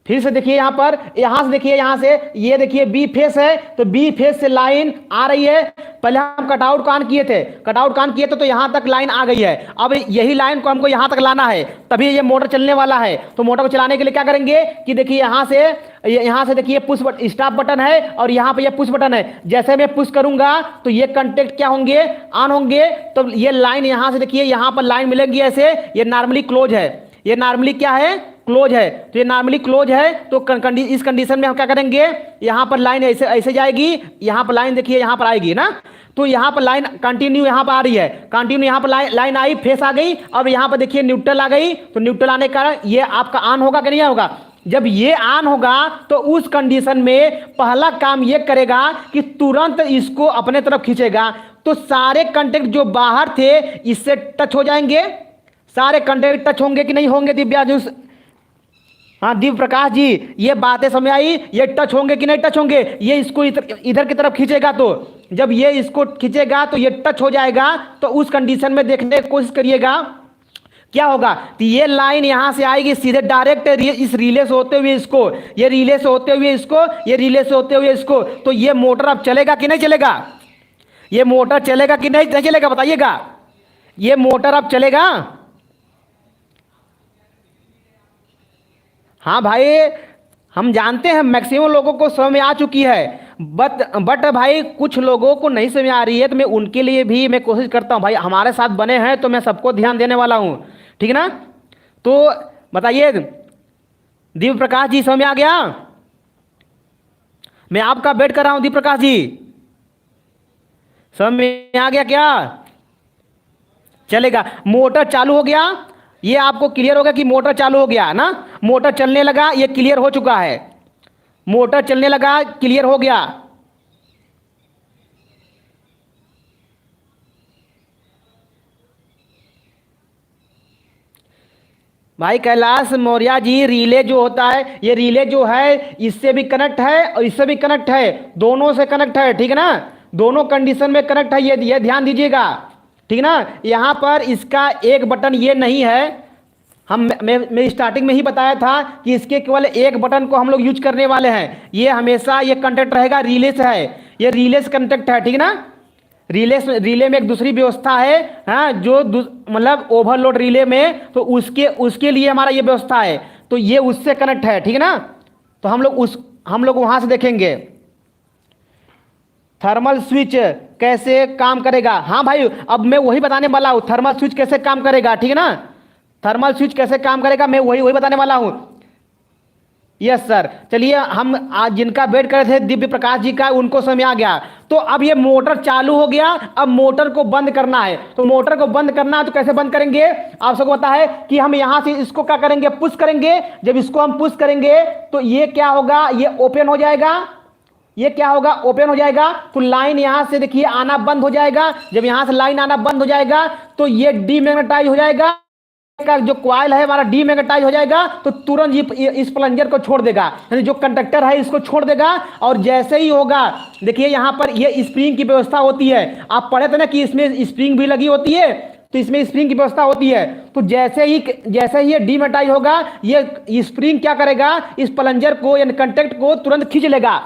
फिर से देखिए यहाँ पर, यहाँ से देखिए, यहाँ से ये देखिए बी फेस है, तो बी फेस से लाइन आ रही है। पहले हम कटआउट को ऑन किए थे, कटआउट को ऑन किए थे तो यहाँ तक लाइन आ गई है। अब यही लाइन को हमको यहाँ तक लाना है, तभी ये मोटर चलने वाला है। तो मोटर को चलाने के लिए क्या करेंगे कि देखिए यहाँ से देखिए पुश स्टॉप बटन है, और यहाँ पे ये पुश बटन है। जैसे मैं पुश करूंगा तो ये कंटेक्ट क्या होंगे? ऑन होंगे। तो ये लाइन यहाँ से देखिए, यहाँ पर लाइन मिलेगी ऐसे, ये नॉर्मली क्लोज है, ये नॉर्मली क्या है? क्लोज है। तो ये नॉर्मली क्लोज है, तो इस कंडीशन में हम क्या करेंगे? यहाँ पर लाइन ऐसे ऐसे जाएगी, यहाँ पर लाइन देखिए यहाँ पर आएगी ना, तो यहाँ पर लाइन कंटिन्यू यहाँ पर आ रही है, कंटिन्यू यहाँ पर लाइन आई, फेस आ गई। अब यहाँ पर देखिए न्यूट्रल आ गई, तो न्यूट्रल आने का ये आपका ऑन होगा कि नहीं होगा? जब ये ऑन होगा तो उस कंडीशन में पहला काम ये करेगा कि तुरंत इसको अपने तरफ खींचेगा। तो सारे कंटेक्ट जो बाहर थे इससे टच हो जाएंगे। सारे कंटेक्ट टच होंगे कि नहीं होंगे दिव्या जी? हाँ दिव्य प्रकाश जी, ये बातें समझ आई? ये टच होंगे कि नहीं टच होंगे? ये इसको इधर की तरफ खींचेगा, तो जब ये इसको खींचेगा तो ये टच हो जाएगा। तो उस कंडीशन में देखने की कोशिश करिएगा क्या होगा। तो ये लाइन यहां से आएगी सीधे डायरेक्ट इस रिले से होते हुए इसको, ये रिले से होते हुए इसको, ये रिले से होते हुए इसको। तो ये मोटर अब चलेगा कि नहीं चलेगा? ये मोटर चलेगा कि नहीं चलेगा बताइएगा? ये मोटर अब चलेगा? हाँ भाई, हम जानते हैं मैक्सिमम लोगों को समझ में आ चुकी है, बट भाई कुछ लोगों को नहीं समझ आ रही है, तो मैं उनके लिए भी मैं कोशिश करता हूँ। भाई हमारे साथ बने हैं तो मैं सबको ध्यान देने वाला हूँ, ठीक है ना? तो बताइए दिव्य प्रकाश जी, समझ में आ गया? मैं आपका वेट कर रहा हूँ दिव्य प्रकाश जी, समझ में आ गया क्या? चलेगा। मोटर चालू हो गया, ये आपको क्लियर होगा कि मोटर चालू हो गया ना, मोटर चलने लगा, ये क्लियर हो चुका है। मोटर चलने लगा, क्लियर हो गया। भाई कैलाश मौर्य जी, रिले जो होता है, ये रिले जो है इससे भी कनेक्ट है और इससे भी कनेक्ट है, दोनों से कनेक्ट है, ठीक है ना? दोनों कंडीशन में कनेक्ट है, ये ध्यान दीजिएगा, ठीक ना? यहाँ पर इसका एक बटन ये नहीं है, मैं स्टार्टिंग में ही बताया था कि इसके केवल एक बटन को हम लोग यूज करने वाले हैं। ये हमेशा ये कंटेक्ट रहेगा, रिले से है, ये रिले से कंटेक्ट है, ठीक ना? रिले में एक दूसरी व्यवस्था है, हाँ, जो मतलब ओवरलोड रिले में, तो उसके लिए हमारा ये व्यवस्था है, तो ये उससे कनेक्ट है, ठीक है ना? तो हम लोग वहां से देखेंगे थर्मल स्विच कैसे काम करेगा। हाँ भाई, अब मैं वही बताने वाला हूँ, थर्मल स्विच कैसे काम करेगा, ठीक है ना? थर्मल स्विच कैसे काम करेगा मैं वही बताने वाला हूँ। यस सर, चलिए हम आज जिनका वेट कर रहे थे दिव्य प्रकाश जी का, उनको समझ आ गया। तो अब ये मोटर चालू हो गया, अब मोटर को बंद करना है। तो मोटर को बंद करना है तो कैसे बंद करेंगे? आप सबको पता है कि हम यहां से इसको क्या करेंगे? पुश करेंगे। जब इसको हम पुश करेंगे तो ये क्या होगा? ये ओपन हो जाएगा। ये क्या होगा? ओपन हो जाएगा। तो लाइन यहां से देखिए आना बंद हो जाएगा। जब यहां से लाइन आना बंद हो जाएगा तो ये डीमैग्नेटाइज हो जाएगा, का जो कॉइल है हमारा डीमैग्नेटाइज हो जाएगा। तो तुरंत इस प्लंजर को छोड़ देगा, यानी जो कंडक्टर है इसको छोड़ देगा। और जैसे ही होगा, देखिए यहां पर ये स्प्रिंग की व्यवस्था होती है, आप पढ़े थे ना कि इसमें स्प्रिंग भी लगी होती है। तो इसमें स्प्रिंग की व्यवस्था होती है। तो जैसे ही ये डीमैग्नेटाइज होगा, ये स्प्रिंग क्या करेगा, इस प्लंजर को यानी कंटेक्ट को तुरंत खींच लेगा,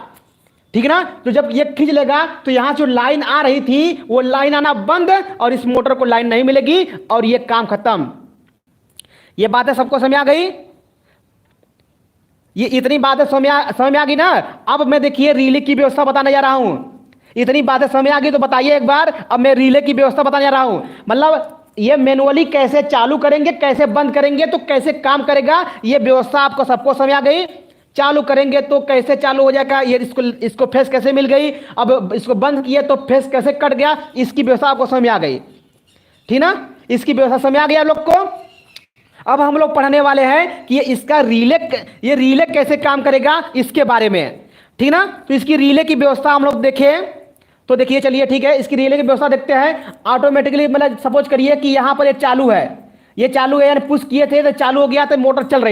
ठीक है ना। तो जब ये खींच लेगा तो यहां जो लाइन आ रही थी वो लाइन आना बंद, और इस मोटर को लाइन नहीं मिलेगी और ये काम खत्म। ये बातें सबको समझ आ गई? ये इतनी बातें समझ में आ गई ना। अब मैं देखिए रिले की व्यवस्था बताने जा रहा हूं। इतनी बातें समझ आ गई तो बताइए एक बार। अब मैं रिले की व्यवस्था बताने जा रहा हूं, मतलब ये मैनुअली कैसे चालू करेंगे, कैसे बंद करेंगे, तो कैसे काम करेगा, ये व्यवस्था आपको सबको समझ आ गई। चालू करेंगे तो कैसे चालू हो जाएगा, ये इसको फेस कैसे मिल गई, अब इसको बंद किए तो फेस कैसे कट गया, इसकी व्यवस्था आपको समझ आ गई, ठीक ना। इसकी व्यवस्था समझ आ गई आप लोग को। अब हम लोग पढ़ने वाले हैं कि ये रिले कैसे काम करेगा इसके बारे में, ठीक ना। तो इसकी रिले की व्यवस्था हम लोग देखें तो देखिए, चलिए ठीक है, इसकी रिले की व्यवस्था देखते हैं। ऑटोमेटिकली मतलब सपोज करिए कि यहां पर ये चालू है, यानी पुश किए थे तो चालू हो गया, तो मोटर चल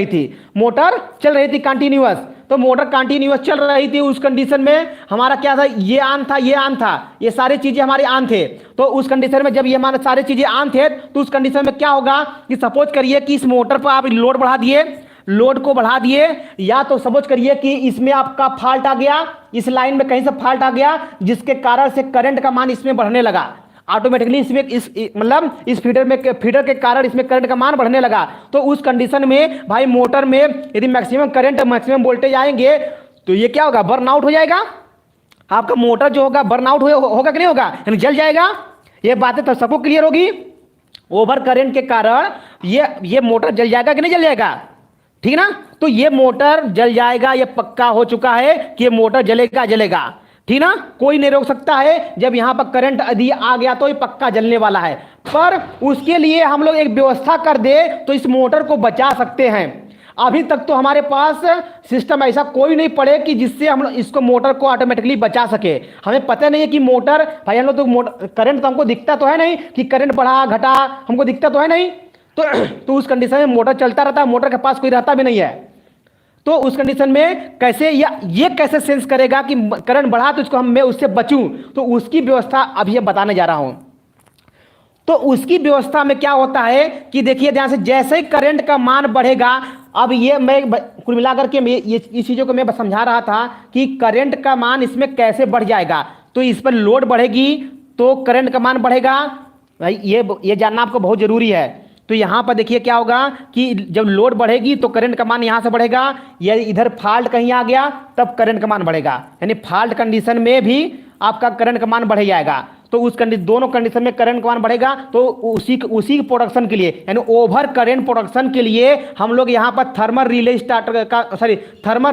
रही थी कंटिन्यूअस। तो मोटर कंटिन्यूअस चल रही थी, उस कंडीशन में हमारा क्या था, ये ऑन था, ये सारी चीजें हमारे ऑन थे। तो उस कंडीशन में जब ये हमारे सारी चीजें ऑन थे तो उस कंडीशन में क्या होगा कि सपोज करिए कि इस मोटर पर आप लोड को बढ़ा दिए, या तो सपोज करिए कि इसमें आपका फॉल्ट आ गया, इस लाइन में कहीं से फॉल्ट आ गया, जिसके कारण से करंट का मान इसमें बढ़ने लगा ऑटोमेटिकली, इसमें इस फीडर के कारण इसमें करंट का मान बढ़ने लगा। तो उस कंडीशन में भाई मोटर में यदि मैक्सिमम वोल्टेज आएंगे तो ये क्या होगा, बर्नआउट हो जाएगा। आपका मोटर जो होगा बर्नआउट होगा कि नहीं होगा, यानी जल जाएगा। ये बातें तो सबको क्लियर होगी। ओवर करंट के कारण ये मोटर जल जाएगा कि नहीं जल जाएगा, ठीक ना। तो ये मोटर जल जाएगा, ये पक्का हो चुका है कि ये मोटर जलेगा, ठीक ना। कोई नहीं रोक सकता है, जब यहां पर करंट यदि आ गया तो ये पक्का जलने वाला है। पर उसके लिए हम लोग एक व्यवस्था कर दे तो इस मोटर को बचा सकते हैं। अभी तक तो हमारे पास सिस्टम ऐसा कोई नहीं पड़े कि जिससे हम इसको मोटर को ऑटोमेटिकली बचा सके। हमें पता नहीं है कि मोटर, भाई हम लोग तो मोटर करंट तो हमको दिखता तो है नहीं कि करंट बढ़ा घटा, हमको दिखता तो है नहीं। तो उस कंडीशन में मोटर चलता रहता है, मोटर के पास कोई रहता भी नहीं है। तो उस कंडीशन में कैसे ये कैसे सेंस करेगा कि करंट बढ़ा तो इसको मैं उससे बचूं, तो उसकी व्यवस्था अभी ये बताने जा रहा हूं। तो उसकी व्यवस्था में क्या होता है कि देखिए ध्यान से, जैसे ही करंट का मान बढ़ेगा, अब ये मैं कुल मिलाकर के इस चीजों को मैं समझा रहा था कि करंट का मान इसमें कैसे बढ़ जाएगा। तो इस पर लोड बढ़ेगी तो करंट का मान बढ़ेगा, भाई ये जानना आपको बहुत जरूरी है। तो यहां पर देखिए क्या होगा कि जब लोड बढ़ेगी तो करंट का मान यहां से बढ़ेगा, या इधर फॉल्ट कहीं आ गया तब करंट का मान बढ़ेगा, यानी फॉल्ट कंडीशन में भी आपका करंट का मान बढ़ जाएगा। तो दोनों कंडीशन में करंट का मान बढ़ेगा। तो उसी प्रोडक्शन के लिए, यानी ओवर करंट प्रोडक्शन के लिए हम लोग यहां पर थर्मल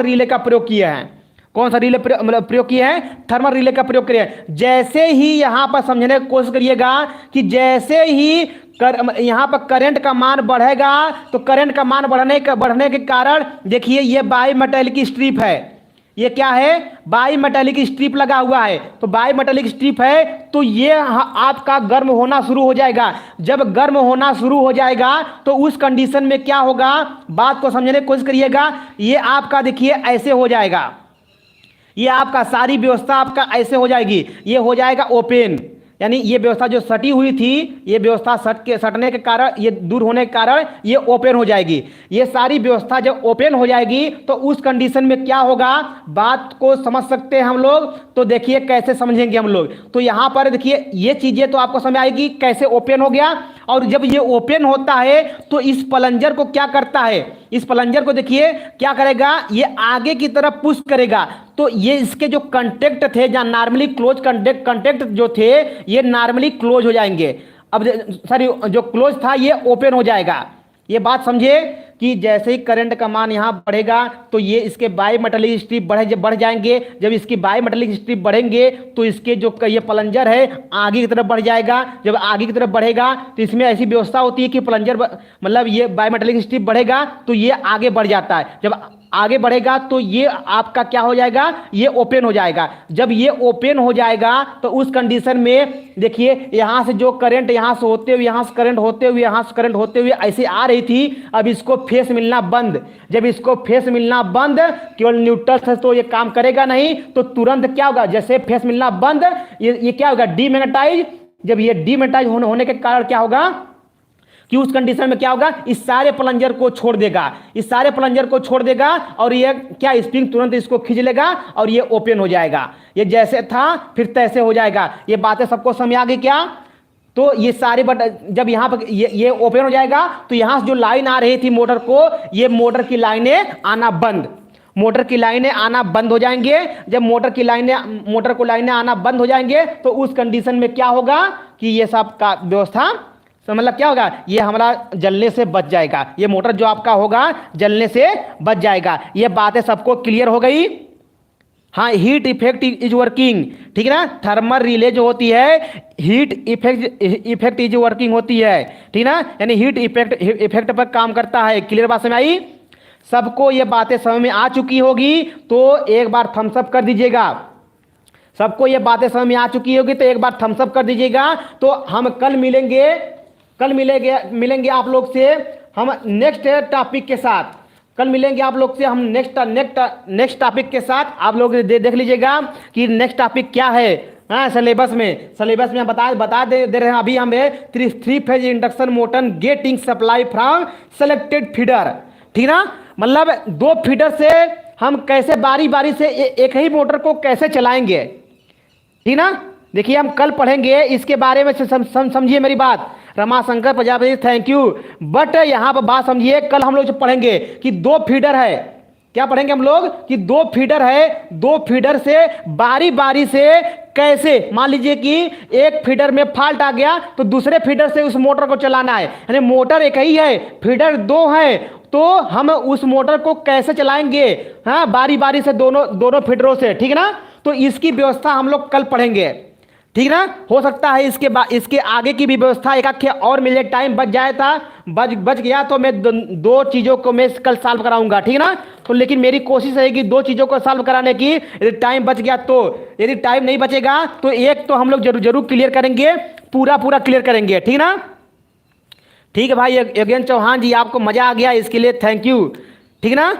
रिले का प्रयोग किए हैं। कौन सा रिले प्रयोग किए हैं, थर्मल रिले का प्रयोग किए हैं। जैसे ही यहां पर समझने की कोशिश करिएगा कि जैसे ही यहां पर करंट का मान बढ़ेगा तो करंट का मान बढ़ने के कारण देखिए ये बाई मेटालिक स्ट्रिप है, ये क्या है, बाई मेटालिक स्ट्रिप लगा हुआ है। तो बाई मेटालिक स्ट्रिप है तो ये आपका गर्म होना शुरू हो जाएगा। जब गर्म होना शुरू हो जाएगा तो उस कंडीशन में क्या होगा, बात को समझने की कोशिश करिएगा। ये आपका देखिए ऐसे हो जाएगा, ये आपका सारी व्यवस्था आपका ऐसे हो जाएगी, ये हो जाएगा ओपन, यानी ये व्यवस्था जो सटी हुई थी, ये व्यवस्था सटने के कारण, ये दूर होने के कारण ये ओपन हो जाएगी। ये सारी व्यवस्था जब ओपन हो जाएगी तो उस कंडीशन में क्या होगा, बात को समझ सकते हैं हम लोग। तो देखिए कैसे समझेंगे हम लोग। तो यहाँ पर देखिए ये चीजें तो आपको समझ आएगी कैसे ओपन हो गया। और जब ये ओपन होता है तो इस प्लंजर को क्या करता है, इस प्लंजर को देखिए क्या करेगा, ये आगे की तरफ पुश करेगा। तो ये इसके जो कंटेक्ट थे, जहां नॉर्मली क्लोज कंटेक्ट जो थे, ये नॉर्मली क्लोज हो जाएंगे। अब सॉरी, जो क्लोज था ये ओपन हो जाएगा। ये बात समझिए कि जैसे ही करंट का मान यहाँ बढ़ेगा तो ये इसके बाई मेटालिक स्ट्रिप बढ़ जाएंगे। जब इसकी बाई मेटालिक स्ट्रिप बढ़ेंगे तो इसके जो ये प्लंजर है आगे की तरफ बढ़ जाएगा। जब आगे की तरफ बढ़ेगा तो इसमें ऐसी व्यवस्था होती है कि प्लंजर मतलब ये बाई मेटालिक स्ट्रिप बढ़ेगा तो ये आगे बढ़ जाता है। जब आगे बढ़ेगा तो ये आपका क्या हो जाएगा, ये ओपन हो जाएगा। जब ये ओपन हो जाएगा तो उस कंडीशन में देखिए यहां से जो करंट यहां से होते हुए, यहां से करंट होते हुए, यहां से करंट होते हुए ऐसे आ रही थी, अब इसको फेस मिलना बंद। जब इसको फेस मिलना बंद, केवल न्यूट्रल से तो ये काम करेगा नहीं, तो तुरंत क्या होगा, जैसे फेस मिलना बंद, ये क्या होगा, डीमैग्नेटाइज। जब ये डीमैग्नेटाइज होने के कारण क्या होगा, कि उस कंडीशन में क्या होगा, इस सारे प्लंजर को छोड़ देगा, इस सारे प्लंजर को छोड़ देगा और ये क्या स्प्रिंग तुरंत इसको खींच लेगा और ये ओपन हो जाएगा। ये जैसे था फिर तैसे हो जाएगा। ये बातें सबको समझ आ गई क्या? तो ये सारे बट जब यहाँ पर ये ओपन हो जाएगा तो यहाँ से जो लाइन आ रही थी मोटर को, ये मोटर की लाइनें आना बंद, मोटर की लाइनें आना बंद हो जाएंगे। जब मोटर को लाइनें आना बंद हो जाएंगे तो उस कंडीशन में क्या होगा कि ये सब का व्यवस्था, तो मतलब क्या होगा, ये हमारा जलने से बच जाएगा, ये मोटर जो आपका होगा जलने से बच जाएगा। ये बातें सबको क्लियर हो गई? हाँ, हीट इफेक्ट इज वर्किंग, ठीक है ना। थर्मल रिले जो होती है हीट इफेक्ट इज वर्किंग होती है, ठीक ना, यानी हीट इफेक्ट पर काम करता है। क्लियर बात समझ आई? सबको ये बातें समझ में आ चुकी होगी तो एक बार थम्स अप कर दीजिएगा। सबको ये बातें समझ में आ चुकी होगी तो एक बार थम्स अप कर दीजिएगा। तो हम कल मिलेंगे आप लोग से हम नेक्स्ट टॉपिक के साथ। कल मिलेंगे आप लोग से हम नेक्स्ट टॉपिक के साथ। आप लोग देख लीजिएगा कि नेक्स्ट टॉपिक क्या है। हाँ, सिलेबस में बता दे रहे हैं अभी हमें 3 phase induction motor getting supply from selected feeder, ठीक ना। मतलब 2 फीडर से हम कैसे बारी बारी से एक ही मोटर को कैसे चलाएंगे, ठीक ना। देखिए हम कल पढ़ेंगे इसके बारे में, समझिए मेरी बात। Ramashankar Prajapati, thank you. But यहाँ पर बात समझिए, कल हम लोग पढ़ेंगे कि 2 फीडर है। क्या पढ़ेंगे हम लोग कि 2 फीडर है, 2 फीडर से बारी बारी से कैसे, मान लीजिए कि एक फीडर में फॉल्ट आ गया तो दूसरे फीडर से उस मोटर को चलाना है, यानी मोटर एक ही है, फीडर 2 है, तो हम उस मोटर को कैसे चलाएंगे, हाँ, बारी बारी से दोनों फीडरों से, ठीक है ना। तो इसकी व्यवस्था हम लोग कल पढ़ेंगे, ठीक ना। हो सकता है इसके आगे की भी व्यवस्था एक आखे और मिले, टाइम बच गया तो मैं 2 चीज़ों को मैं कल सॉल्व कराऊंगा, ठीक ना। तो लेकिन मेरी कोशिश रहेगी 2 चीज़ों को सॉल्व कराने की, यदि टाइम बच गया तो। यदि टाइम नहीं बचेगा तो एक तो हम लोग जरूर क्लियर करेंगे, पूरा क्लियर करेंगे, ठीक ना। ठीक है भाई योगेंद्र चौहान जी, आपको मजा आ गया, इसके लिए थैंक यू, ठीक ना।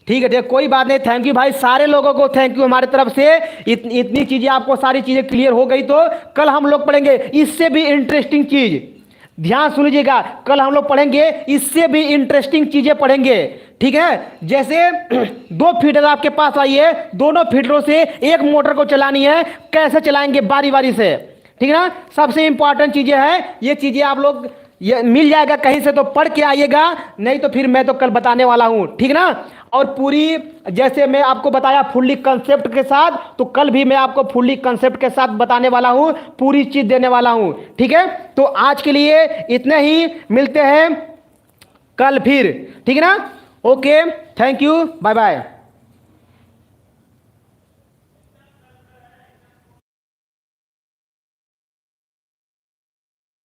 ठीक है, कोई बात नहीं, थैंक यू भाई, सारे लोगों को थैंक यू हमारी तरफ से। इतनी चीजें आपको सारी चीजें क्लियर हो गई तो कल हम लोग पढ़ेंगे इससे भी इंटरेस्टिंग चीज। ध्यान सुन लीजिएगा, कल हम लोग पढ़ेंगे इससे भी इंटरेस्टिंग चीजें पढ़ेंगे, ठीक है। जैसे 2 फीडर आपके पास आई है, दोनों फीडरों से एक मोटर को चलानी है, कैसे चलाएंगे बारी बारी से, ठीक है ना। सबसे इंपॉर्टेंट चीजें हैं ये चीजें, आप लोग ये मिल जाएगा कहीं से तो पढ़ के आइएगा, नहीं तो फिर मैं तो कल बताने वाला हूं, ठीक ना। और पूरी जैसे मैं आपको बताया फुल्ली कंसेप्ट के साथ, तो कल भी मैं आपको फुल्ली कंसेप्ट के साथ बताने वाला हूं, पूरी चीज देने वाला हूं, ठीक है। तो आज के लिए इतने ही, मिलते हैं कल फिर, ठीक है ना। Okay, thank you, bye bye.